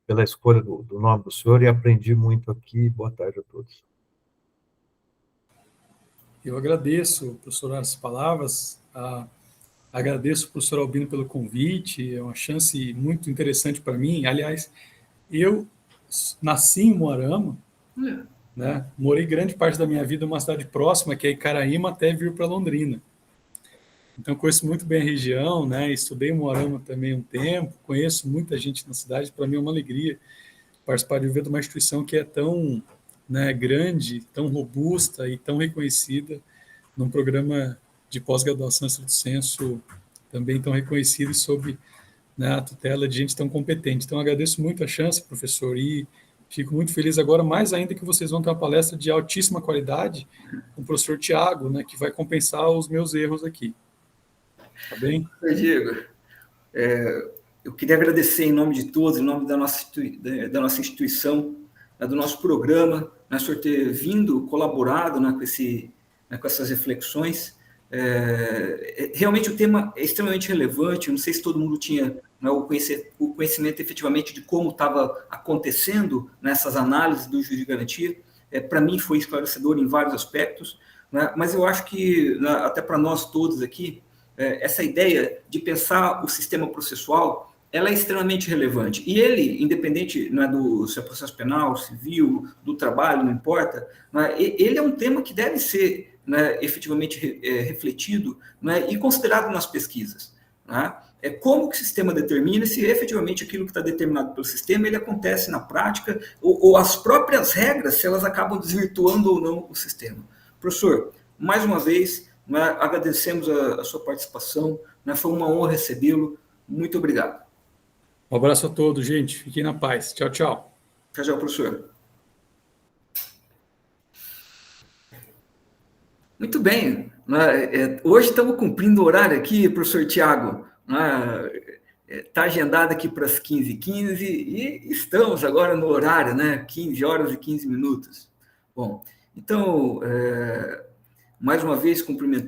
pela escolha do nome do senhor, e aprendi muito aqui. Boa tarde a todos. Eu agradeço, professor, as palavras, agradeço ao professor Albino pelo convite, é uma chance muito interessante para mim. Aliás, eu nasci em Moarama, né? Morei grande parte da minha vida em uma cidade próxima, que é Icaraíma, até vir para Londrina. Então, conheço muito bem a região, né? Estudei em Moarama também um tempo, conheço muita gente na cidade. Para mim é uma alegria participar de uma instituição que é tão, né, grande, tão robusta e tão reconhecida, num programa de pós-graduação em estrito sensu também tão reconhecido e sob, né, a tutela de gente tão competente. Então, agradeço muito a chance, professor, e fico muito feliz agora, mais ainda que vocês vão ter uma palestra de altíssima qualidade com o professor Tiago, né, que vai compensar os meus erros aqui. Tá bem? Diego, eu queria agradecer em nome de todos, em nome da nossa instituição, do nosso programa, o senhor ter vindo, colaborado, né, com essas reflexões. Realmente o tema é extremamente relevante, não sei se todo mundo tinha, né, o conhecimento efetivamente de como estava acontecendo nessas análises do juiz de garantia. Para mim foi esclarecedor em vários aspectos, né, mas eu acho que, né, até para nós todos aqui, essa ideia de pensar o sistema processual, ela é extremamente relevante. E ele, independente, né, se é processo penal, civil, do trabalho, não importa, né, ele é um tema que deve ser, né, efetivamente refletido, né, e considerado nas pesquisas. Né? Como que o sistema determina se efetivamente aquilo que está determinado pelo sistema ele acontece na prática, ou as próprias regras, se elas acabam desvirtuando ou não o sistema. Professor, mais uma vez, né, agradecemos a sua participação, né, foi uma honra recebê-lo. Muito obrigado. Um abraço a todos, gente. Fiquem na paz. Tchau, tchau. Tchau, tchau, professor. Muito bem. Hoje estamos cumprindo o horário aqui, professor Tiago. Está agendado aqui para as 15h15 e estamos agora no horário, né? 15h15. Bom, então, mais uma vez, cumprimentando